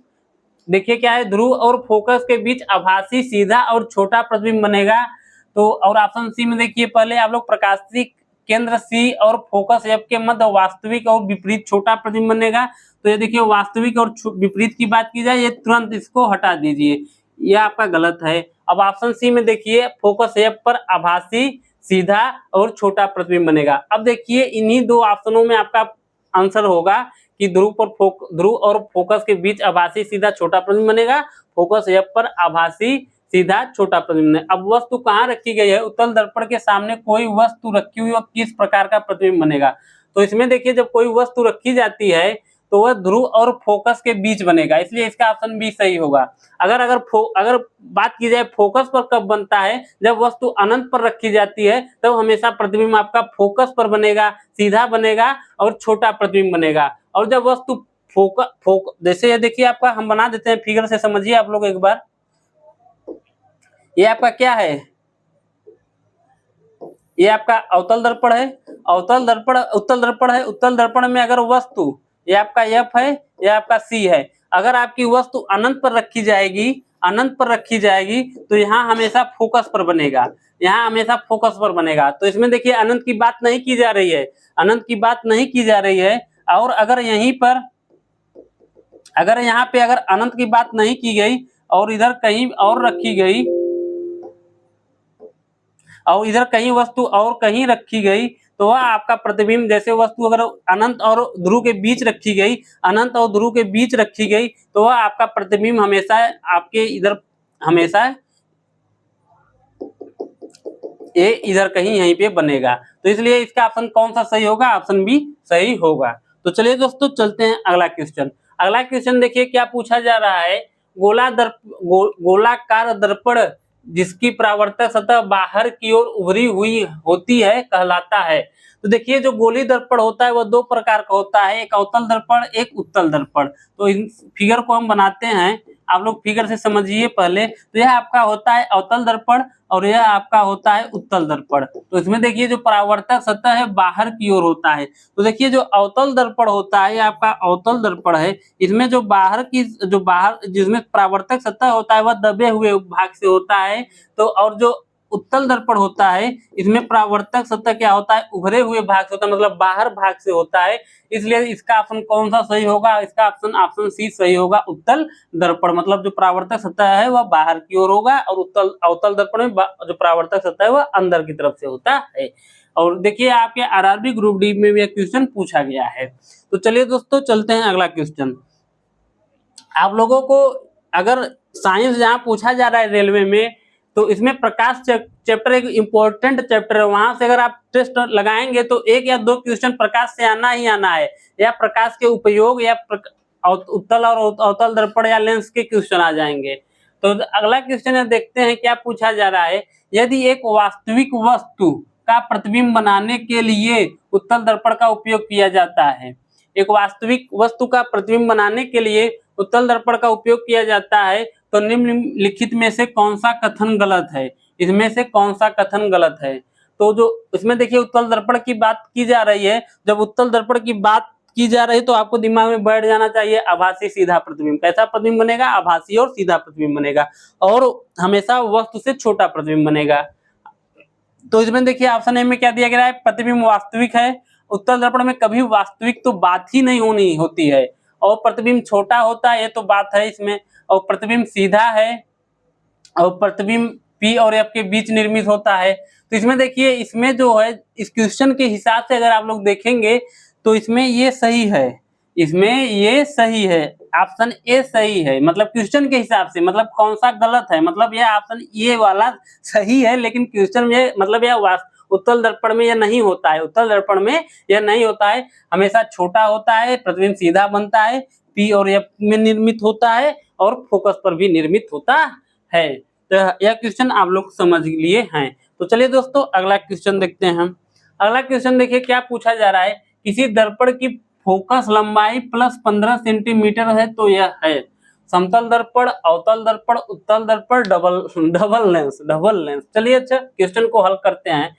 देखिए क्या है, ध्रुव और फोकस के बीच आभासी सीधा और छोटा प्रतिबिंब बनेगा। तो और ऑप्शन सी में देखिए पहले आप लोग प्रकाशिक केंद्र सी और फोकस एफ के मध्य वास्तविक और विपरीत छोटा प्रतिबिंब बनेगा। तो ये देखिए वास्तविक और विपरीत की बात की जाए, ये तुरंत इसको हटा दीजिए, यह आपका गलत है। अब ऑप्शन सी में देखिए फोकस एफ पर आभासी सीधा और छोटा प्रतिबिंब बनेगा। अब देखिए इन्हीं दो ऑप्शनों में आपका आंसर होगा कि ध्रुव और फोकस के बीच आभासी सीधा छोटा प्रतिबिंब बनेगा, फोकस एफ पर आभासी सीधा छोटा प्रतिबिंब बनेगा। अब वस्तु कहाँ रखी गई है, उत्तल दर्पण के सामने कोई वस्तु रखी हुई और किस प्रकार का प्रतिबिंब बनेगा। तो इसमें देखिए जब कोई वस्तु रखी जाती है तो वह ध्रुव और फोकस के बीच बनेगा, इसलिए इसका ऑप्शन बी सही होगा। अगर बात की जाए फोकस पर कब बनता है, जब वस्तु अनंत पर रखी जाती है तब हमेशा प्रतिबिंब आपका फोकस पर बनेगा, सीधा बनेगा और छोटा प्रतिबिंब बनेगा। और जब वस्तु जैसे ये देखिए आपका हम बना देते हैं फिगर से, समझिए आप लोग एक बार, ये आपका क्या है, ये आपका अवतल दर्पण है, उत्तल दर्पण है। उत्तल दर्पण में अगर वस्तु, ये आपका एफ है, ये आपका सी है, अगर आपकी वस्तु अनंत पर रखी जाएगी तो यहाँ हमेशा फोकस पर बनेगा, यहाँ हमेशा फोकस पर बनेगा। तो इसमें देखिए अनंत की बात नहीं की जा रही है, और अगर यहीं पर यहाँ पे अगर अनंत की बात नहीं की गई और इधर कहीं और रखी गई, और इधर कहीं वस्तु और कहीं रखी गई, तो वह आपका प्रतिबिंब, जैसे वस्तु अगर अनंत और ध्रुव के बीच रखी गई, तो वह आपका प्रतिबिंब हमेशा आपके इधर, हमेशा ये इधर कहीं यहीं पे बनेगा। तो इसलिए इसका ऑप्शन कौन सा सही होगा, ऑप्शन बी सही होगा। तो चलिए दोस्तों चलते हैं अगला क्वेश्चन देखिए क्या पूछा जा रहा है, गोलाकार दर्पण जिसकी परावर्तक सतह बाहर की ओर उभरी हुई होती है कहलाता है। तो देखिए जो गोली दर्पण होता है वह दो प्रकार का होता है, एक अवतल दर्पण, एक उत्तल दर्पण। तो इन फिगर को हम बनाते हैं, आप लोग फिगर से समझिए पहले। तो यह आपका होता है अवतल दर्पण और यह आपका होता है उत्तल दर्पण। तो इसमें देखिए जो परावर्तक सतह है बाहर की ओर होता है। तो देखिए जो अवतल दर्पण होता है, आपका अवतल दर्पण है, इसमें जो बाहर जिसमें परावर्तक सतह होता है वह दबे हुए भाग से होता है। तो और जो उत्तल दर्पण होता है इसमें परावर्तक सतह क्या होता है, उभरे हुए भाग से होता है, मतलब बाहर भाग से होता है। इसलिए इसका ऑप्शन कौन सा सही होगा, इसका ऑप्शन सी सही होगा, उत्तल दर्पण। मतलब जो परावर्तक सतह है वह बाहर की ओर होगा और अवतल दर्पण में जो परावर्तक सतह है वह अंदर की तरफ से होता है। और देखिए आपके आरआरबी ग्रुप डी में भी क्वेश्चन पूछा गया है। तो चलिए दोस्तों चलते हैं अगला क्वेश्चन। आप लोगों को अगर साइंस जहाँ पूछा जा रहा है रेलवे में, तो इसमें प्रकाश चैप्टर एक इम्पोर्टेंट चैप्टर है, वहां से अगर आप टेस्ट लगाएंगे तो एक या दो क्वेश्चन प्रकाश से आना ही आना है, या प्रकाश के उपयोग या उत्तल और अवतल दर्पण या लेंस के क्वेश्चन आ जाएंगे। तो अगला क्वेश्चन देखते हैं क्या पूछा जा रहा है, यदि एक वास्तविक वस्तु का प्रतिबिंब बनाने के लिए उत्तल दर्पण का उपयोग किया जाता है। एक वास्तविक वस्तु का प्रतिबिंब बनाने के लिए उत्तल दर्पण का उपयोग किया जाता है, तो निम्नलिखित में से कौन सा कथन गलत है? इसमें से कौन सा कथन गलत है? तो जो इसमें देखिए उत्तल दर्पण की बात की जा रही है, जब उत्तल दर्पण की बात की जा रही है तो आपको दिमाग में बैठ जाना चाहिए आभासी सीधा प्रतिबिंब। कैसा प्रतिबिंब बनेगा? आभासी और सीधा प्रतिबिंब बनेगा, और हमेशा वस्तु से छोटा प्रतिबिंब बनेगा। तो इसमें देखिए ऑप्शन ए में क्या दिया गया है? प्रतिबिंब वास्तविक है। उत्तल दर्पण में कभी वास्तविक तो बात ही नहीं होनी होती है, और प्रतिबिंब छोटा होता है, ये तो बात है इसमें। और प्रतिबिंब सीधा है, और प्रतिबिंब पी और एफ के बीच निर्मित होता है। तो इसमें देखिए, इसमें जो है इस क्वेश्चन के हिसाब से अगर आप लोग देखेंगे तो इसमें ये सही है, इसमें ये सही है, ऑप्शन ए सही है। मतलब क्वेश्चन के हिसाब से, मतलब कौन सा गलत है? मतलब यह ऑप्शन ए वाला सही है, लेकिन क्वेश्चन में मतलब यह उत्तल दर्पण में यह नहीं होता है। उत्तल दर्पण में यह नहीं होता है, हमेशा छोटा होता है, प्रतिबिंब सीधा बनता है, पी और एफ में निर्मित होता है, और फोकस पर भी निर्मित होता है। तो यह क्वेश्चन आप लोग समझ लिए हैं। तो चलिए दोस्तों, अगला क्वेश्चन देखते हैं हम। अगला क्वेश्चन देखिए क्या पूछा जा रहा है। किसी दर्पण की फोकस लंबाई प्लस 15 सेंटीमीटर है तो यह है समतल दर्पण, अवतल दर्पण, उत्तल दर्पण, डबल लेंस। चलिए अच्छा क्वेश्चन को हल करते हैं।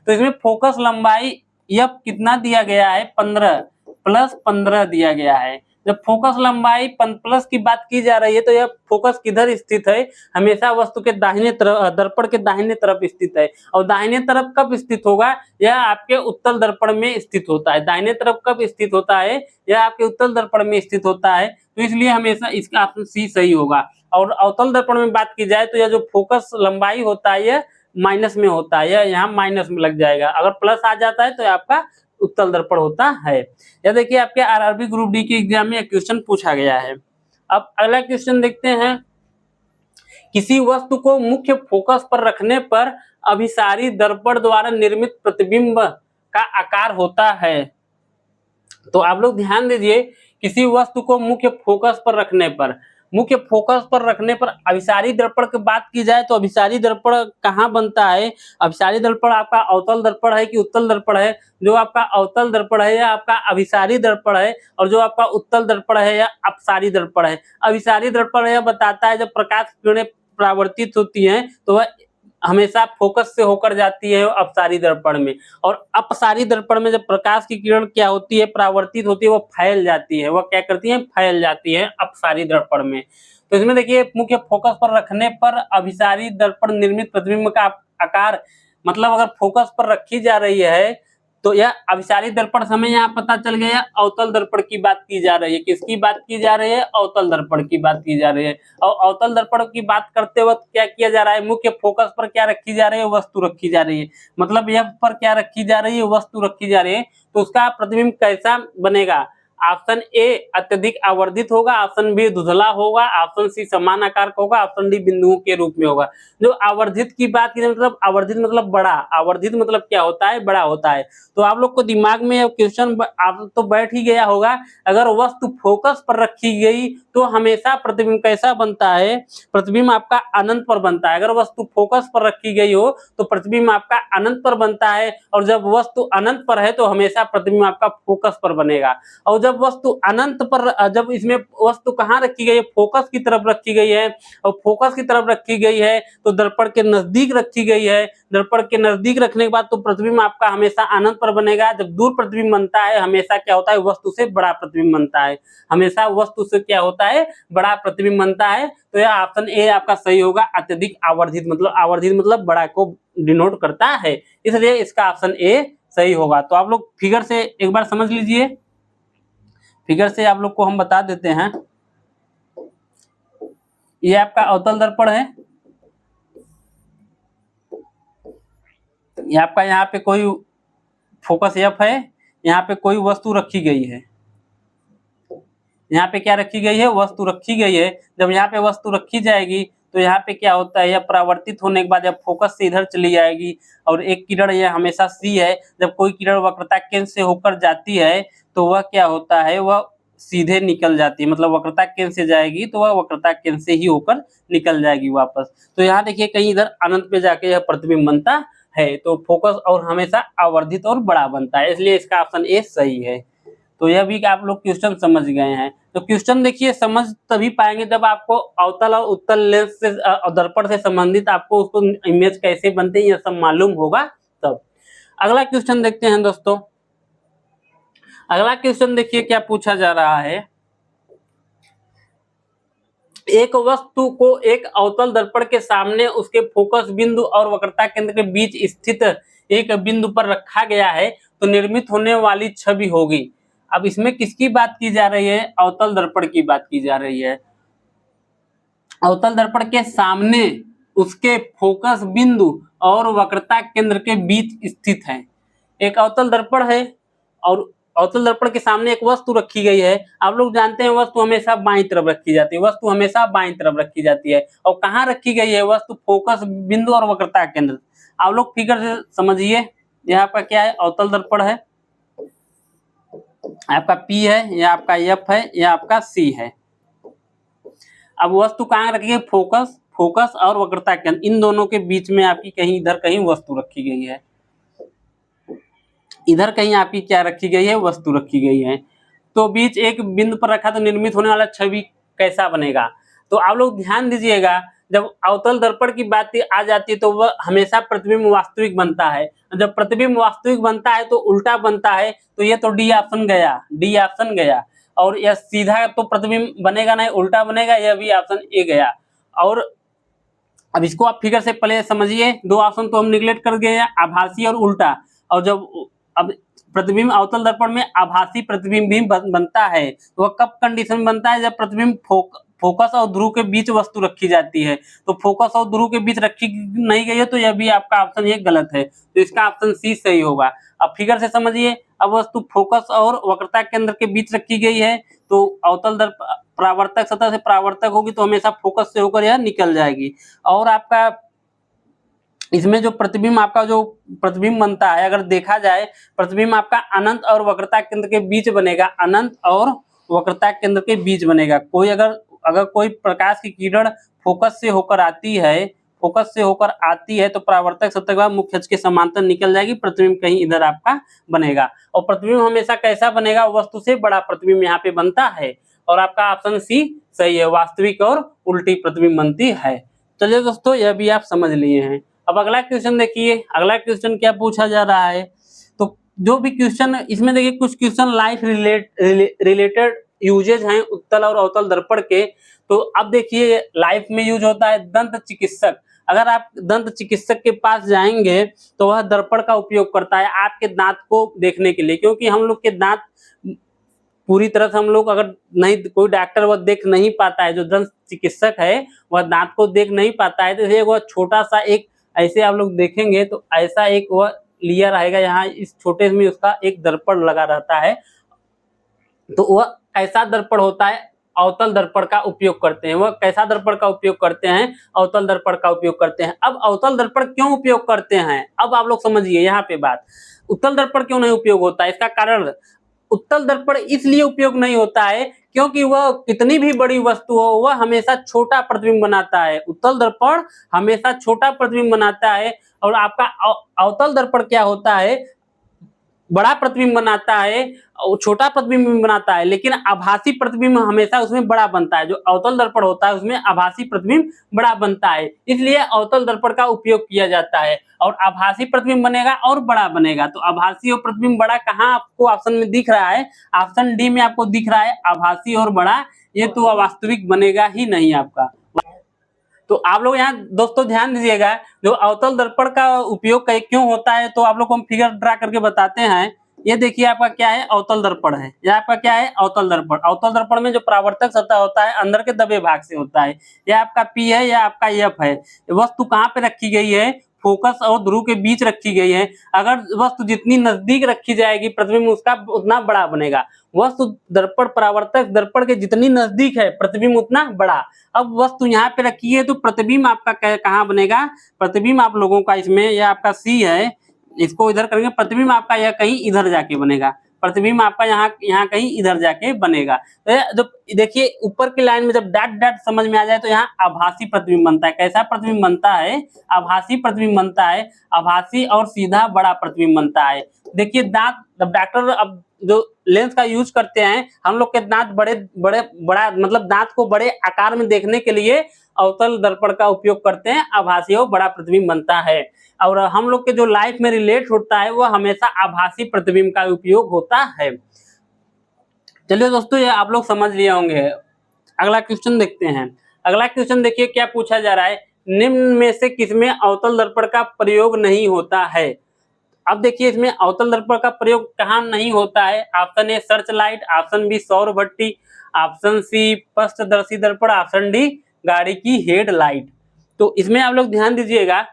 तो इसमें फोकस लंबाई यह कितना दिया गया है? 15 प्लस 15 दिया गया है। जब फोकस लंबाई प्लस की बात की जा रही है तो यह फोकस किधर स्थित है? हमेशा वस्तु के दाहिने तरफ, दर्पण के दाहिने तरफ स्थित है। और दाहिने तरफ कब स्थित होगा? यह आपके उत्तल दर्पण में स्थित होता है। दाहिने तरफ कब स्थित होता है? यह आपके उत्तल दर्पण में स्थित होता है। तो इसलिए हमेशा इसका ऑप्शन सी सही होगा। और अवतल दर्पण में बात की जाए तो यह जो फोकस लंबाई होता है यह माइनस में होता है, यह यहाँ माइनस में लग जाएगा। अगर प्लस आ जाता है तो आपका उत्तल दर्पण होता है। यह देखिए आपके आरआरबी ग्रुप डी के एग्जाम में क्वेश्चन पूछा गया है। अब अगला क्वेश्चन देखते हैं। किसी वस्तु को मुख्य फोकस पर रखने पर अभिसारी दर्पण द्वारा निर्मित प्रतिबिंब का आकार होता है। तो आप लोग ध्यान दीजिए, किसी वस्तु को मुख्य फोकस पर रखने पर अभिसारी दर्पण की बात की जाए तो अभिसारी दर्पण कहाँ बनता है? अभिसारी दर्पण आपका अवतल दर्पण है कि उत्तल दर्पण है? जो आपका अवतल दर्पण है यह आपका अभिसारी दर्पण है, और जो आपका उत्तल दर्पण है यह अपसारी दर्पण है। अभिसारी दर्पण यह बताता है जब प्रकाश किरणें परावर्तित होती हैं तो वह हमेशा फोकस से होकर जाती है अपसारी दर्पण में, और अपसारी दर्पण में जब प्रकाश की किरण क्या होती है? परावर्तित होती है, वो फैल जाती है। वह क्या करती है? फैल जाती है अपसारी दर्पण में। तो इसमें देखिए मुख्य फोकस पर रखने पर अभिसारी दर्पण निर्मित प्रतिबिंब का आकार, मतलब अगर फोकस पर रखी जा रही है तो यह अभिसारी दर्पण समय यहाँ पता चल गया। अवतल दर्पण की बात की जा रही है। किसकी बात की जा रही है? अवतल दर्पण की बात की जा रही है। और अवतल दर्पण की बात करते वक्त क्या किया जा रहा है? मुख्य फोकस पर क्या रखी जा रही है? वस्तु रखी जा रही है। मतलब यह पर क्या रखी जा रही है? वस्तु रखी जा रही है। तो उसका प्रतिबिंब कैसा बनेगा? ऑप्शन ए अत्यधिक आवर्धित होगा, ऑप्शन बी धुंधला होगा, ऑप्शन सी समान आकार का होगा, ऑप्शन डी बिंदुओं के रूप में होगा। जो आवर्धित की बात की, मतलब आवर्धित मतलब बड़ा, आवर्धित मतलब क्या होता है? बड़ा होता है। तो आप लोग को दिमाग में क्वेश्चन आप तो बैठ ही गया होगा। अगर वस्तु फोकस पर रखी गई तो हमेशा प्रतिबिंब कैसा बनता है? प्रतिबिंब आपका अनंत पर बनता है। अगर वस्तु फोकस पर रखी गई हो तो प्रतिबिंब आपका अनंत पर बनता है, और जब वस्तु अनंत पर है तो हमेशा प्रतिबिंब आपका फोकस पर बनेगा। और जब वस्तु अनंत पर, जब इसमें वस्तु कहाँ रखी गई है? फोकस की तरफ रखी गई है, और फोकस की तरफ रखी गई है तो दर्पण के नजदीक रखी गई है। दर्पण के नजदीक रखने के बाद तो प्रतिबिंब आपका हमेशा अनंत पर बनेगा। जब दूर प्रतिबिंब बनता है हमेशा क्या होता है? वस्तु से बड़ा प्रतिबिंब बनता है। हमेशा वस्तु से क्या होता है? बड़ा प्रतिबिंब बनता है। तो यह ऑप्शन ए आपका सही होगा। अत्यधिक आवर्धित मतलब बड़ा को डिनोट करता है, इसलिए इसका ऑप्शन ए सही होगा। तो आप लोग फिगर से एक बार समझ लीजिए। फिगर से आप लोग को हम बता देते हैं। ये आपका अवतल दर्पण है। ये आपका यहाँ पे कोई फोकस एफ है, यहाँ पे कोई वस्तु रखी गई है। यहाँ पे क्या रखी गई है? वस्तु रखी गई है। जब यहाँ पे वस्तु रखी जाएगी तो यहाँ पे क्या होता है? यह परावर्तित होने के बाद जब फोकस से इधर चली जाएगी, और एक किरण यह हमेशा सी है। जब कोई किरण वक्रता केंद्र से होकर जाती है तो वह क्या होता है? वह सीधे निकल जाती है। मतलब वक्रता केंद्र से जाएगी तो वह वक्रता केंद्र से ही होकर निकल जाएगी वापस। तो यहाँ देखिए कहीं इधर अनंत पे जाके यह प्रतिबिंब बनता है तो फोकस और हमेशा आवर्धित और बड़ा बनता है, इसलिए इसका ऑप्शन ए सही है। तो यह भी आप लोग क्वेश्चन समझ गए हैं। तो क्वेश्चन देखिए समझ तभी पाएंगे जब आपको अवतल और उत्तल लेंस से दर्पण से संबंधित आपको उसको इमेज कैसे बनते हैं यह सब मालूम होगा तब। अगला क्वेश्चन देखते हैं दोस्तों। अगला क्वेश्चन देखिए क्या पूछा जा रहा है। एक वस्तु को एक अवतल दर्पण के सामने उसके फोकस बिंदु और वक्रता केंद्र के बीच स्थित एक बिंदु पर रखा गया है तो निर्मित होने वाली छवि होगी। अब इसमें किसकी बात की जा रही है? अवतल दर्पण की बात की जा रही है। अवतल दर्पण के सामने उसके फोकस बिंदु और वक्रता केंद्र के बीच स्थित है। एक अवतल दर्पण है और अवतल दर्पण के सामने एक वस्तु रखी गई है। आप लोग जानते हैं वस्तु हमेशा बाईं तरफ रखी जाती है, वस्तु हमेशा बाईं तरफ रखी जाती है। और कहाँ रखी गई है वस्तु? फोकस बिंदु और वक्रता केंद्र। आप लोग फिगर से समझिए, यह आपका क्या है? अवतल दर्पण है, आपका P है, यह आपका F है, यह आपका C है। अब वस्तु कहाँ रखी गई? फोकस और वक्रता केंद्र, इन दोनों के बीच में आपकी कहीं इधर कहीं वस्तु रखी गई है। इधर कहीं आपकी क्या रखी गई है? वस्तु रखी गई है। तो बीच एक बिंदु पर रखा तो निर्मित होने वाला छवि कैसा बनेगा? तो आप लोग ध्यान दीजिएगा, जब अवतल दर्पण की बात आ जाती है तो वह हमेशा प्रतिबिंब वास्तविक बनता है। जब प्रतिबिंब वास्तविक बनता है तो उल्टा बनता है, तो ये तो डी ऑप्शन गया। और यह सीधा तो प्रतिबिंब बनेगा नहीं, उल्टा बनेगा, यह भी ऑप्शन ए गया। और अब इसको आप फिगर से पहले समझिए, दो ऑप्शन तो हम निगलेक्ट कर गए हैं, आभासी और उल्टा। और जब अब प्रतिबिंब अवतल दर्पण में आभासी प्रतिबिंब भी बनता है, तो वह कब कंडीशन बनता है? जब प्रतिबिंब फोकस और ध्रुव के बीच वस्तु रखी जाती है। तो फोकस और ध्रुव के बीच रखी नहीं गई है तो यह भी आपका ऑप्शन ये गलत है, तो इसका ऑप्शन सी सही होगा। अब फिगर से समझिए, अब वस्तु फोकस और वक्रता केंद्र के बीच रखी गई है तो अवतल दर्पण परावर्तक सतह से परावर्तक होगी तो हमेशा फोकस से होकर यह निकल जाएगी। और आपका इसमें जो प्रतिबिंब बनता है, अगर देखा जाए प्रतिबिंब आपका अनंत और वक्रता केंद्र के बीच बनेगा, अनंत और वक्रता केंद्र के बीच बनेगा। कोई अगर कोई प्रकाश की किरण फोकस से होकर आती है तो परावर्तक सतह का मुख्य अक्ष के समांतर निकल जाएगी, प्रतिबिंब कहीं इधर आपका बनेगा। और प्रतिबिंब हमेशा कैसा बनेगा? वस्तु से बड़ा प्रतिबिंब यहाँ पे बनता है। और आपका ऑप्शन सी सही है, वास्तविक और उल्टी प्रतिबिंब बनती है। चलिए दोस्तों, यह भी आप समझ लिए हैं। अब अगला क्वेश्चन देखिए, अगला क्वेश्चन क्या पूछा जा रहा है। तो जो भी क्वेश्चन इसमें देखिए, कुछ क्वेश्चन लाइफ रिलेटेड यूजेज हैं उत्तल और अवतल दर्पण के। तो अब देखिए, लाइफ में यूज होता है दंत चिकित्सक। अगर आप दंत चिकित्सक के पास जाएंगे तो वह दर्पण का उपयोग करता है आपके दांत को देखने के लिए, क्योंकि हम लोग के दांत पूरी तरह से हम लोग अगर नहीं, कोई डॉक्टर वह देख नहीं पाता है, जो दंत चिकित्सक है वह दांत को देख नहीं पाता है, तो इसलिए वह छोटा सा एक ऐसे आप लोग देखेंगे तो ऐसा एक वह लिया रहेगा, यहाँ इस छोटे में उसका एक दर्पण लगा रहता है। तो वह कैसा दर्पण होता है? अवतल दर्पण का उपयोग करते हैं। वह कैसा दर्पण का उपयोग करते हैं? अवतल दर्पण का उपयोग करते हैं। अब अवतल दर्पण क्यों उपयोग करते हैं? अब आप लोग समझिए यहाँ पे बात। उत्तल दर्पण क्यों नहीं उपयोग होता है? इसका कारण, उत्तल दर्पण इसलिए उपयोग नहीं होता है क्योंकि वह कितनी भी बड़ी वस्तु हो वह हमेशा छोटा प्रतिबिंब बनाता है। उत्तल दर्पण हमेशा छोटा प्रतिबिंब बनाता है। और आपका अवतल दर्पण क्या होता है? बड़ा प्रतिबिंब बनाता है, छोटा प्रतिबिंब बनाता है, लेकिन आभासी प्रतिबिंब हमेशा उसमें बड़ा बनता है। जो अवतल दर्पण होता है उसमें आभासी प्रतिबिंब बड़ा बनता है, इसलिए अवतल दर्पण का उपयोग किया जाता है। और आभासी प्रतिबिंब बनेगा और बड़ा बनेगा। तो आभासी और प्रतिबिंब बड़ा कहाँ आपको ऑप्शन में दिख रहा है? ऑप्शन डी में आपको दिख रहा है, आभासी और बड़ा। ये तो वास्तविक बनेगा ही नहीं आपका। तो आप लोग यहाँ दोस्तों ध्यान दीजिएगा, जो अवतल दर्पण का उपयोग क्यों होता है, तो आप लोग को हम फिगर ड्रा करके बताते हैं। ये देखिए आपका क्या है? अवतल दर्पण है। यह आपका क्या है? अवतल दर्पण। अवतल दर्पण में जो परावर्तक सतह होता है अंदर के दबे भाग से होता है। यह आपका P है, यह आपका F है। वस्तु कहाँ पे रखी गई है? फोकस और ध्रुव के बीच रखी गई है। अगर वस्तु जितनी नजदीक रखी जाएगी प्रतिबिंब उसका उतना बड़ा बनेगा। वस्तु दर्पण परावर्तक दर्पण के जितनी नजदीक है प्रतिबिंब उतना बड़ा। अब वस्तु यहाँ पे रखी है तो प्रतिबिंब आपका कहाँ बनेगा? प्रतिबिंब आप लोगों का इसमें, यह आपका C है, इसको इधर करेंगे, प्रतिबिंब आपका यह कहीं इधर जाके बनेगा। प्रतिबिंब आपका यहाँ कहीं इधर जाके बनेगा। तो जब देखिए ऊपर की लाइन में जब डॉट डॉट समझ में आ जाए तो यहाँ आभासी प्रतिबिंब बनता है। कैसा प्रतिबिंब बनता है? आभासी प्रतिबिंब बनता है। आभासी और सीधा बड़ा प्रतिबिंब बनता है। देखिए दांत, जब डॉक्टर अब जो लेंस का यूज करते हैं, हम लोग के दांत बड़ा मतलब दांत को बड़े आकार में देखने के लिए अवतल दर्पण का उपयोग करते हैं। आभासी और बड़ा प्रतिबिंब बनता है। और हम लोग के जो लाइफ में रिलेट होता है वो हमेशा आभासी प्रतिबिंब का उपयोग होता है। चलिए दोस्तों, ये आप लोग समझ लिए होंगे। अगला क्वेश्चन देखते हैं। अगला क्वेश्चन देखिए क्या पूछा जा रहा है, निम्न में से किसमें अवतल दर्पण का प्रयोग नहीं होता है? अब देखिए इसमें अवतल दर्पण का प्रयोग कहाँ नहीं होता है। Option A search light, option B सौर भट्टी, ऑप्शन सी पृष्ठदर्शी दर्पण, ऑप्शन डी गाड़ी की हेडलाइट। तो इसमें आप लोग ध्यान दीजिएगा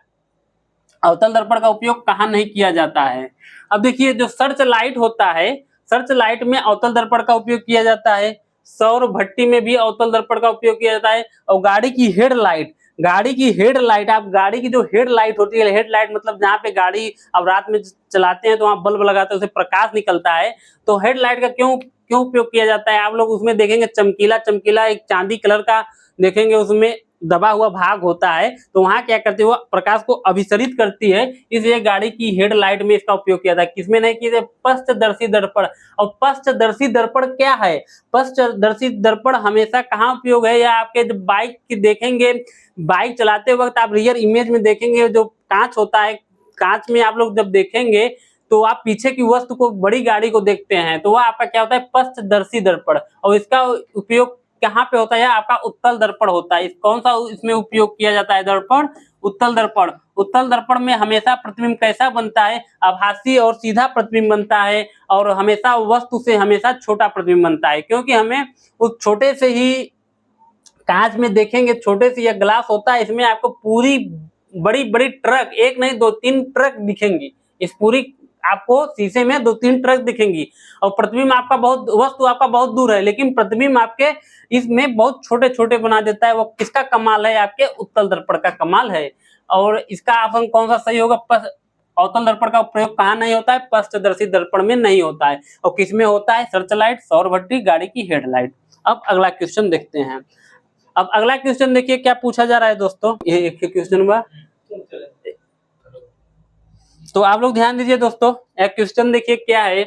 अवतल दर्पण का उपयोग कहाँ नहीं किया जाता है। अब देखिए जो सर्च लाइट होता है, सर्च लाइट में अवतल दर्पण का उपयोग किया जाता है। सौर भट्टी में भी अवतल दर्पण का उपयोग किया जाता है। और गाड़ी की हेडलाइट, गाड़ी की हेडलाइट, आप गाड़ी की जो हेडलाइट होती है, हेडलाइट मतलब जहाँ पे गाड़ी अब रात में चलाते हैं तो वहाँ बल्ब लगाते हैं, उससे प्रकाश निकलता है। तो हेडलाइट का क्यों उपयोग किया जाता है? आप लोग उसमें देखेंगे चमकीला चमकीला एक चांदी कलर का देखेंगे, उसमें दबा हुआ भाग होता है। तो वहां क्या करती है, वो प्रकाश को अभिसरित करती है, इसलिए गाड़ी की हेडलाइट में इसका उपयोग किया था। किसमें नहीं किया? पृष्ठदर्शी दर्पण। और पृष्ठदर्शी दर्पण क्या है? पृष्ठदर्शी दर्पण हमेशा कहाँ उपयोग है, या आपके जब बाइक की देखेंगे, बाइक चलाते वक्त आप रियर इमेज में देखेंगे जो कांच होता है, कांच में आप लोग जब देखेंगे तो आप पीछे की वस्तु को, बड़ी गाड़ी को देखते हैं, तो वह आपका क्या होता है? पृष्ठदर्शी दर्पण। और इसका उपयोग कहाँ पे होता है? आपका उत्तल दर्पण होता है। कौन सा इसमें उपयोग किया जाता है दर्पण? उत्तल दर्पण। उत्तल दर्पण में हमेशा प्रतिबिंब कैसा बनता है? आभासी और सीधा प्रतिबिंब बनता है। और हमेशा वस्तु से हमेशा छोटा प्रतिबिंब बनता है, क्योंकि हमें उस छोटे से ही कांच में देखेंगे, छोटे से यह ग्लास होता है, इसमें आपको पूरी बड़ी बड़ी ट्रक, एक नहीं 2-3 ट्रक दिखेंगी। इस पूरी आपको शीशे में 2-3 ट्रक दिखेंगी। और प्रतिबिंब आपका बहुत, वस्तु आपका बहुत दूर है, लेकिन प्रतिबिंब आपके इसमें बहुत छोटे छोटे बना देता है। वो किसका कमाल है? आपके उत्तल दर्पण का कमाल है। और इसका ऑप्शन कौन सा सही होगा? अवतल दर्पण का प्रयोग कहाँ नहीं होता है? पृष्ठदर्शी दर्पण में नहीं होता है। और किसमें होता है? सर्च लाइट, सौर भट्टी, गाड़ी की हेडलाइट। अब अगला क्वेश्चन देखते हैं। अब अगला क्वेश्चन देखिए क्या पूछा जा रहा है दोस्तों, ये एक क्वेश्चन हुआ। तो आप लोग ध्यान दीजिए दोस्तों, एक क्वेश्चन देखिए क्या है।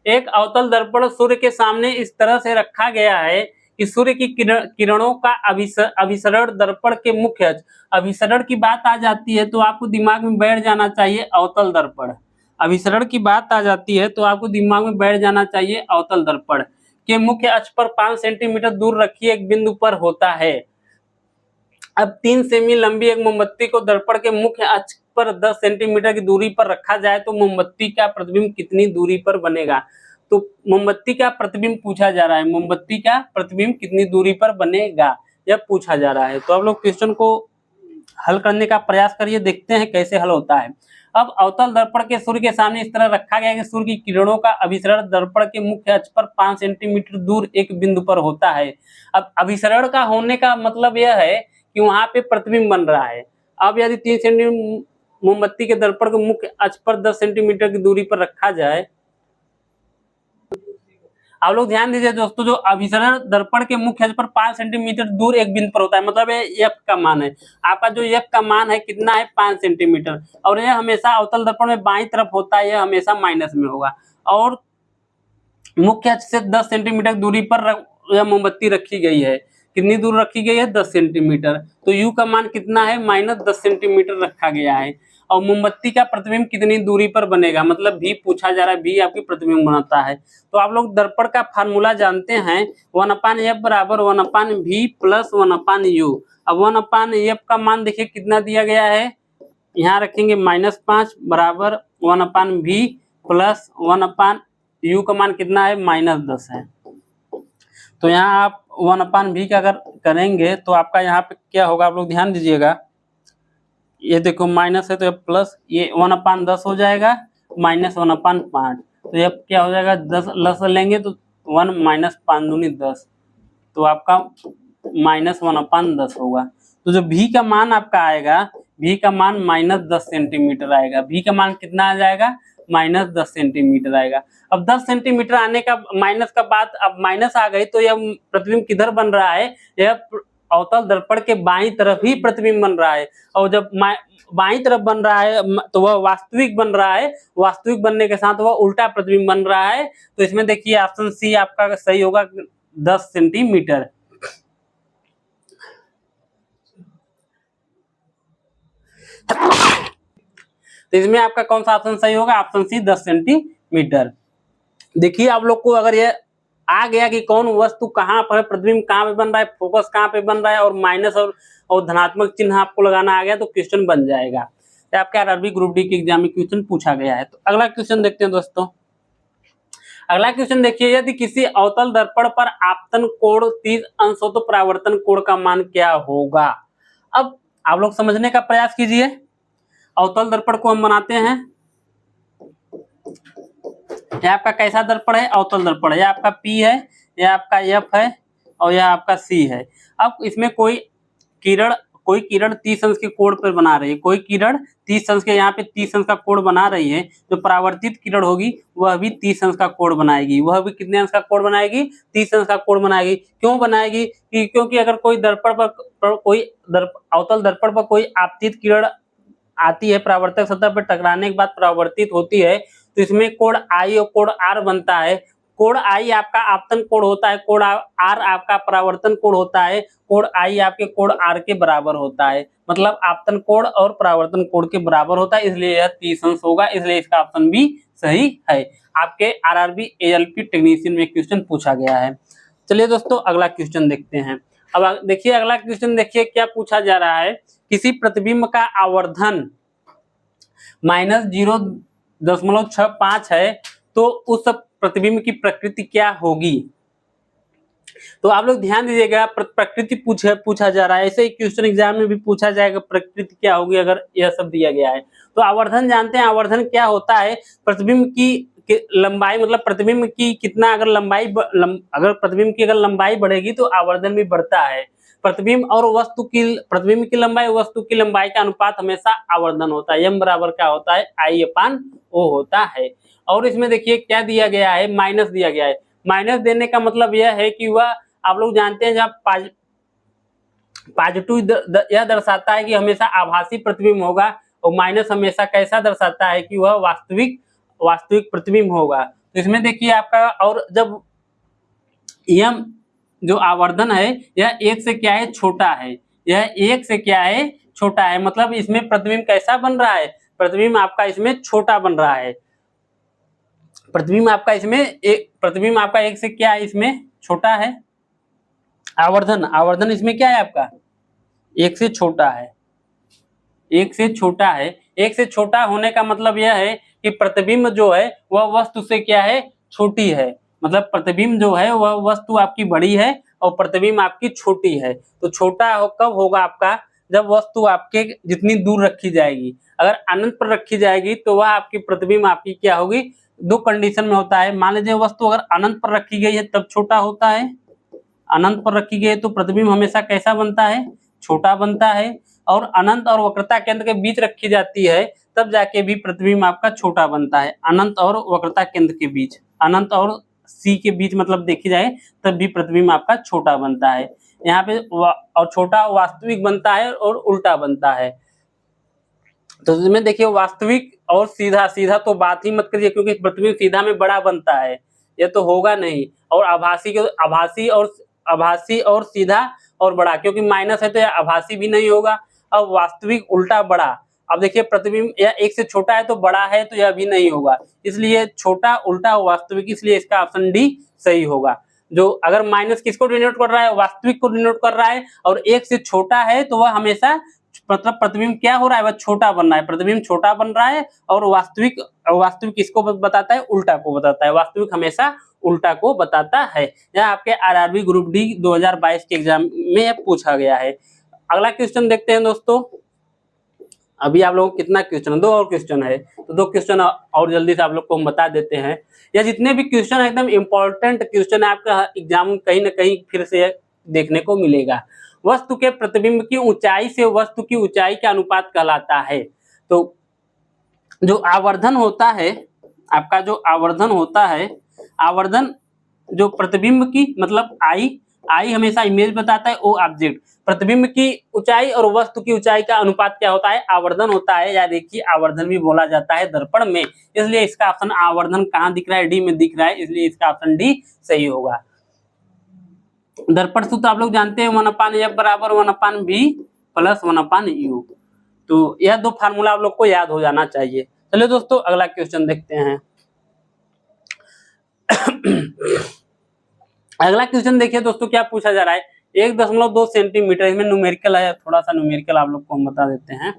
एक अवतल दर्पण सूर्य के सामने इस तरह से रखा गया है कि सूर्य की किरणों का अभिसरण दर्पण के मुख्य अक्ष। अभिसरण की बात आ जाती है तो आपको दिमाग में बैठ जाना चाहिए अवतल दर्पण। अभिसरण की बात आ जाती है तो आपको दिमाग में बैठ जाना चाहिए अवतल दर्पण के मुख्य अक्ष पर 5 सेंटीमीटर दूर रखिए एक बिंदु पर होता है। अब 3 सेमी लंबी एक मोमबत्ती को दर्पण के मुख्य अक्ष पर 10 सेंटीमीटर की दूरी पर रखा जाए तो मोमबत्ती का प्रतिबिंब कितनी दूरी पर बनेगा? तो मोमबत्ती का प्रतिबिंब पूछा जा रहा है, मोमबत्ती का प्रतिबिंब कितनी दूरी पर बनेगा, यह पूछा जा रहा है। तो आप लोग क्वेश्चन को हल करने का प्रयास करिए, देखते हैं कैसे हल होता है। अब अवतल दर्पण के सूर्य के सामने इस तरह रखा गया है कि सूर्य की किरणों का अभिसरण दर्पण के मुख्य अक्ष पर 5 सेंटीमीटर दूर एक बिंदु पर होता है। अब अभिसरण का होने का मतलब यह है कि वहां पे प्रतिबिंब बन रहा है। अब यदि 3 सेंटीमीटर मोमबत्ती के दर्पण के मुख्य अक्ष पर 10 सेंटीमीटर की दूरी पर रखा जाए, आप लोग ध्यान दीजिए दोस्तों, जो अभिसरण दर्पण के मुख्य अक्ष पर 5 सेंटीमीटर दूर एक बिंदु पर होता है, मतलब एफ का मान है आपका, जो एफ का मान है कितना है? 5 सेंटीमीटर। और यह हमेशा अवतल दर्पण में बाईं तरफ होता है, यह हमेशा माइनस में होगा। और मुख्य अक्ष से 10 सेंटीमीटर दूरी पर यह मोमबत्ती रखी गई है। कितनी दूर रखी गई है? 10 सेंटीमीटर। तो यू का मान कितना है? -10 सेंटीमीटर रखा गया है। और मोमबत्ती का प्रतिबिंब कितनी दूरी पर बनेगा, मतलब भी पूछा जा रहा है, भी आपकी प्रतिबिंब बनाता है। तो आप लोग दर्पण का फार्मूला जानते हैं, 1/f बराबर 1/v प्लस 1/u। अब 1/f का मान देखिए कितना दिया गया है, यहाँ रखेंगे -5 बराबर 1/v प्लस 1/u का मान कितना है? -10 है। तो यहाँ आप 1/v का अगर करेंगे तो आपका यहाँ पे क्या होगा, आप लोग ध्यान दीजिएगा, ये देखो माइनस है तो प्लस, ये 1/10 हो जाएगा, -1/5। तो ये क्या हो जाएगा? 10 लस लेंगे तो 1 - 5 दूनी 10, तो आपका -1/10 होगा। तो जो भी का मान आपका आएगा, भी का मान -10 सेंटीमीटर आएगा। भी का मान कितना आ जाएगा? -10 सेंटीमीटर आएगा। अब 10 सेंटीमीटर आने का माइनस का बाद अब माइनस आ गई तो यह प्रतिबिंब किधर बन रहा है? यह अवतल दर्पण के बाईं तरफ ही प्रतिबिंब बन रहा है। और जब बाईं तरफ बन रहा है तो वह वास्तविक बन रहा है। वास्तविक बनने के साथ वह उल्टा प्रतिबिंब बन रहा है। तो इसमें देखिए ऑप्शन सी आपका सही होगा, 10 सेंटीमीटर। तो इसमें आपका कौन सा ऑप्शन सही होगा? Option C, 10 centimetre. देखिए आप लोग को अगर ये आ गया कि कौन वस्तु कहाँ पर, प्रतिबिंब कहाँ पे बन रहा है, फोकस कहाँ पे बन रहा है, और माइनस और धनात्मक चिन्ह आपको लगाना आ गया तो क्वेश्चन बन जाएगा। तो आपके आरआरबी ग्रुप डी के एग्जाम में क्वेश्चन पूछा गया है। तो अगला क्वेश्चन देखते हैं दोस्तों। अगला क्वेश्चन देखिए, यदि किसी अवतल दर्पण पर आपतन कोण 30 अंश हो तो परावर्तन कोण का मान क्या होगा? अब आप लोग समझने का प्रयास कीजिए। अवतल दर्पण को हम बनाते हैं। यह आपका कैसा दर्पण है? अवतल दर्पण। यह आपका P है, यह आपका F है और यह आपका C है। अब इसमें कोई किरण 30 अंश के कोण पर बना रही है। कोई किरण 30 अंश के, यहाँ पे 30 अंश का कोण बना रही है। जो परावर्तित किरण होगी वह भी 30 अंश का कोण बनाएगी। वह भी कितने अंश का कोण बनाएगी? 30 अंश का कोण बनाएगी। क्यों बनाएगी? क्योंकि अगर कोई दर्पण पर अवतल दर्पण पर कोई आपतित किरण आती है, परावर्तक सतह पर टकराने के बाद परावर्तित होती है, तो इसमें कोण I और कोण R बनता है। कोण I आपका आपतन कोण होता है, कोण R आपका परावर्तन कोण होता है। कोण I आपके कोण R के बराबर होता है, मतलब आपतन कोण और परावर्तन कोण के बराबर होता है, इसलिए यह 30 अंश होगा। इसलिए इसका ऑप्शन भी सही है। आपके आरआरबी ALP टेक्नीशियन में क्वेश्चन पूछा गया है। चलिए दोस्तों अगला क्वेश्चन देखते हैं। अब देखिए अगला क्वेश्चन, देखिए क्या पूछा जा रहा है। किसी प्रतिबिंब का आवर्धन -0.65 है तो उस प्रतिबिंब की प्रकृति क्या होगी? तो आप लोग ध्यान दीजिएगा, प्रकृति पूछा जा रहा है। ऐसे ही क्वेश्चन एग्जाम में भी पूछा जाएगा प्रकृति क्या होगी अगर यह सब दिया गया है। तो आवर्धन जानते हैं, आवर्धन क्या होता है? प्रतिबिंब की लंबाई, मतलब प्रतिबिंब की कितना अगर लंबाई अगर प्रतिबिंब की अगर लंबाई बढ़ेगी तो आवर्धन भी बढ़ता है। प्रतिबिंब की लंबाई वस्तु की लंबाई का अनुपात हमेशा आवर्धन होता है। m बराबर क्या होता है? I/O होता है। और इसमें देखिए क्या दिया गया है? माइनस दिया गया है। माइनस देने का मतलब यह है कि वह, आप लोग जानते हैं, जब पॉजिटिव यह दर्शाता है कि हमेशा आभासी प्रतिबिंब होगा, और माइनस हमेशा कैसा दर्शाता है कि वह वास्तविक प्रतिबिंब होगा। तो इसमें देखिए आपका, और जब m जो आवर्धन है यह 1 से क्या है? छोटा है। यह 1 से क्या है? छोटा है, मतलब इसमें प्रतिबिंब कैसा बन रहा है? प्रतिबिंब आपका इसमें छोटा बन रहा है। प्रतिबिंब आपका इसमें प्रतिबिंब आपका 1 से क्या है? इसमें छोटा है। आवर्धन इसमें क्या है आपका? 1 से छोटा है। 1 से छोटा है। 1 से छोटा होने का मतलब यह है कि प्रतिबिंब जो है वह वस्तु से क्या है? छोटी है। मतलब प्रतिबिंब जो है वह वस्तु आपकी बड़ी है और प्रतिबिंब आपकी छोटी है। तो छोटा कब होगा आपका? जब वस्तु आपके जितनी दूर रखी जाएगी। अगर अनंत पर रखी जाएगी तो वह आपकी प्रतिबिंब आपकी क्या होगी? दो कंडीशन में होता है। मान लीजिए वस्तु अगर अनंत पर रखी गई है तब छोटा होता है। अनंत पर रखी गई है तो प्रतिबिंब हमेशा कैसा बनता है? छोटा बनता है। और अनंत और वक्रता केंद्र के बीच रखी जाती है तब जाके भी प्रतिबिंब आपका छोटा बनता है। अनंत और वक्रता केंद्र के बीच, अनंत और C के बीच मतलब देखी जाए तब भी प्रतिबिंब आपका छोटा बनता है। यहाँ पे और छोटा वास्तविक बनता है और उल्टा बनता है। तो इसमें देखिए वास्तविक और सीधा तो बात ही मत करिए, क्योंकि प्रतिबिंब सीधा में बड़ा बनता है, ये तो होगा नहीं। और आभासी और सीधा और बड़ा, क्योंकि माइनस है तो यह आभासी भी नहीं होगा। अब वास्तविक उल्टा बड़ा, अब देखिए प्रतिबिंब यह 1 से छोटा है तो बड़ा है तो यह भी नहीं होगा, इसलिए छोटा उल्टा वास्तविक, इसलिए इसका ऑप्शन डी सही होगा। जो अगर माइनस किसको डिनोट कर रहा है? वास्तविक को डिनोट कर रहा है। और 1 से छोटा है तो वह हमेशा, मतलब प्रतिबिंब क्या हो रहा है? वह छोटा बन रहा है। प्रतिबिंब छोटा बन रहा है और वास्तविक किसको बताता है? उल्टा को बताता है। वास्तविक हमेशा उल्टा को बताता है। यह आपके आरआरबी ग्रुप डी 2022 के एग्जाम में पूछा गया है। अगला क्वेश्चन देखते हैं दोस्तों। अभी आप लोगों को कितना क्वेश्चन है? 2 और क्वेश्चन है, तो 2 क्वेश्चन और जल्दी से आप लोग को हम बता देते हैं। यह जितने भी क्वेश्चन है एकदम इंपॉर्टेंट क्वेश्चन है, आपका एग्जाम कहीं ना कहीं फिर से देखने को मिलेगा। वस्तु के प्रतिबिंब की ऊंचाई से वस्तु की ऊंचाई का अनुपात कहलाता है। तो जो आवर्धन होता है, आपका जो आवर्धन होता है, आवर्धन जो प्रतिबिंब की मतलब आई हमेशा इमेज बताता है, ओ ऑब्जेक्ट, प्रतिबिंब की ऊंचाई और वस्तु की ऊंचाई का अनुपात क्या होता है, आवर्धन होता है, या देखिए आवर्धन भी बोला जाता है दर्पण में, इसलिए इसका ऑप्शन आवर्धन कहां दिख रहा है, डी में दिख रहा है, इसलिए इसका ऑप्शन डी सही होगा। दर्पण सूत्र आप लोग जानते हैं 1/f बराबर 1/v प्लस 1/u। तो यह दो फार्मूला आप लोग को याद हो जाना चाहिए। चलिए दोस्तों अगला क्वेश्चन देखते हैं। अगला क्वेश्चन देखिए दोस्तों क्या पूछा जा रहा है, 1.2 सेंटीमीटर, इसमें न्यूमेरिकल है, थोड़ा सा न्यूमेरिकल आप लोग को हम बता देते हैं।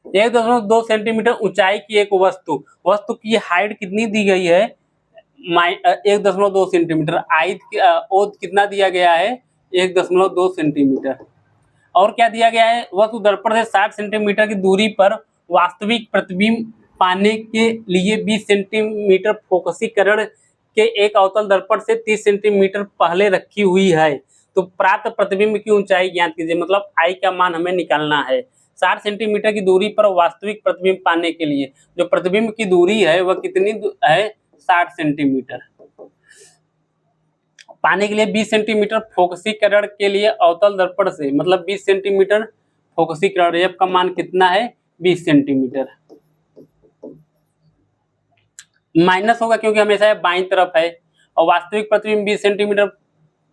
एक 1.2 सेंटीमीटर ऊंचाई की एक वस्तु की हाइट कितनी दी गई है, 1.2 सेंटीमीटर, ओध कितना दिया गया है, 1.2 सेंटीमीटर, और क्या दिया गया है, वस्तु दर्पण से 60 सेंटीमीटर की दूरी पर वास्तविक प्रतिबिंब पाने के लिए 20 सेंटीमीटर फोकसीकरण के एक अवतल दर्पण से 30 सेंटीमीटर पहले रखी हुई है। तो प्राप्त प्रतिबिंब की ऊंचाई ज्ञात कीजिए, मतलब आई का मान हमें निकालना है। 60 सेंटीमीटर की दूरी पर वास्तविक प्रतिबिंब पाने के लिए जो प्रतिबिंब की दूरी है वह कितनी है, 60 सेंटीमीटर। पाने के लिए 20 सेंटीमीटर फोकसीकरण के लिए अवतल दर्पण से, मतलब 20 सेंटीमीटर फोकसीकरण, एफ का मान कितना है, 20 सेंटीमीटर। माइनस होगा क्योंकि हमेशा यह बाईं तरफ है, और वास्तविक प्रतिबिंब 20 सेंटीमीटर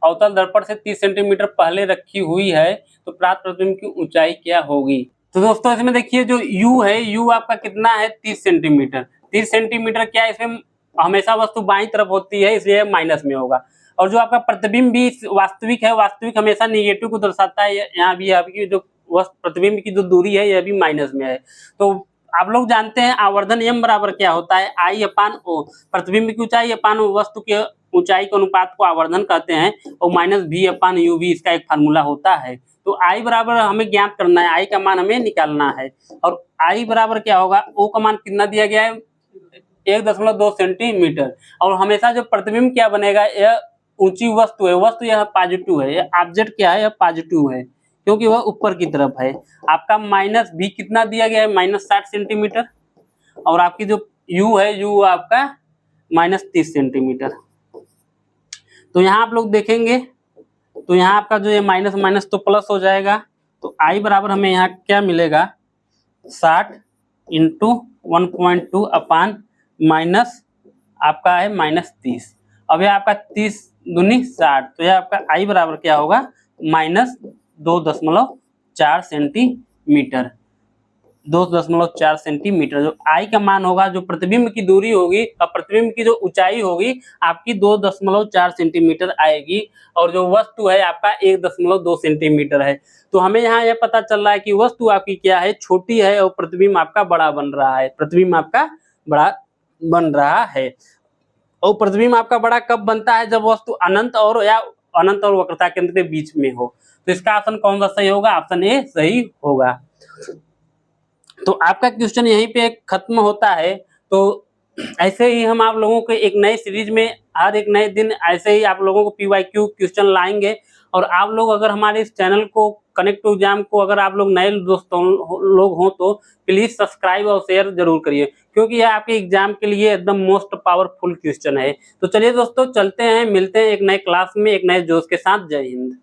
अवतल दर्पण से 30 सेंटीमीटर पहले रखी हुई है, तो प्राप्त प्रतिबिंब की ऊंचाई क्या होगी। तो दोस्तों इसमें देखिए जो u है, u आपका कितना है, 30 सेंटीमीटर। 30 सेंटीमीटर क्या है, इसमें हमेशा वस्तु बाईं तरफ होती है, इसलिए माइनस में होगा। और जो आपका प्रतिबिंब भी वास्तविक है, वास्तविक हमेशा निगेटिव को दर्शाता है, यहाँ भी आपकी जो प्रतिबिंब की जो दूरी है यह भी माइनस में है। तो आप लोग जानते हैं आवर्धन नियम बराबर क्या होता है, I/O, प्रतिबिंब की ऊंचाई अपान वस्तु के ऊंचाई के अनुपात को आवर्धन कहते हैं, और -v/u भी इसका एक फार्मूला होता है। तो I बराबर हमें ज्ञात करना है, I का मान हमें निकालना है, और I बराबर क्या होगा, O का मान कितना दिया गया है, 1.2 सेंटीमीटर, और हमेशा जो प्रतिबिंब क्या बनेगा, यह ऊंची वस्तु है, वस्तु यह पॉजिटिव है, यह ऑब्जेक्ट क्या है, यह पॉजिटिव है क्योंकि वह ऊपर की तरफ है। आपका -v कितना दिया गया है, -60 सेंटीमीटर, और आपकी जो u है, u आपका -30 सेंटीमीटर। तो यहाँ आप लोग देखेंगे तो यहाँ आपका जो ये माइनस माइनस तो प्लस हो जाएगा, तो I बराबर हमें यहाँ क्या मिलेगा, 60 इंटू 1.2 अपान माइनस आपका है -30। अब यह आपका 30 दूनी 60, तो यह आपका I बराबर क्या होगा, -2.4 सेंटीमीटर, 2.4 सेंटीमीटर। जो I का मान होगा, जो प्रतिबिंब की दूरी होगी और प्रतिबिंब की जो ऊंचाई होगी आपकी 2.4 सेंटीमीटर आएगी, और जो वस्तु है आपका 1.2 सेंटीमीटर है। तो हमें यहाँ यह पता चल रहा है कि वस्तु आपकी क्या है, छोटी है, और प्रतिबिंब आपका बड़ा बन रहा है, प्रतिबिंब आपका बड़ा बन रहा है। और प्रतिबिंब आपका बड़ा कब बनता है, जब वस्तु अनंत और वक्रता केंद्र के बीच में हो। तो इसका ऑप्शन कौन सा सही होगा, ऑप्शन ए सही होगा। तो आपका क्वेश्चन यहीं पे खत्म होता है। तो ऐसे ही हम आप लोगों को एक नए सीरीज में हर एक नए दिन ऐसे ही आप लोगों को PYQ क्वेश्चन लाएंगे, और आप लोग अगर हमारे इस चैनल को कनेक्ट टू एग्जाम को अगर आप लोग नए दोस्तों लोग हों तो प्लीज सब्सक्राइब और शेयर जरूर करिए, क्योंकि यह आपके एग्जाम के लिए एकदम मोस्ट पावरफुल क्वेश्चन है। तो चलिए दोस्तों चलते हैं, मिलते हैं एक नए क्लास में एक नए जोश के साथ। जय हिंद।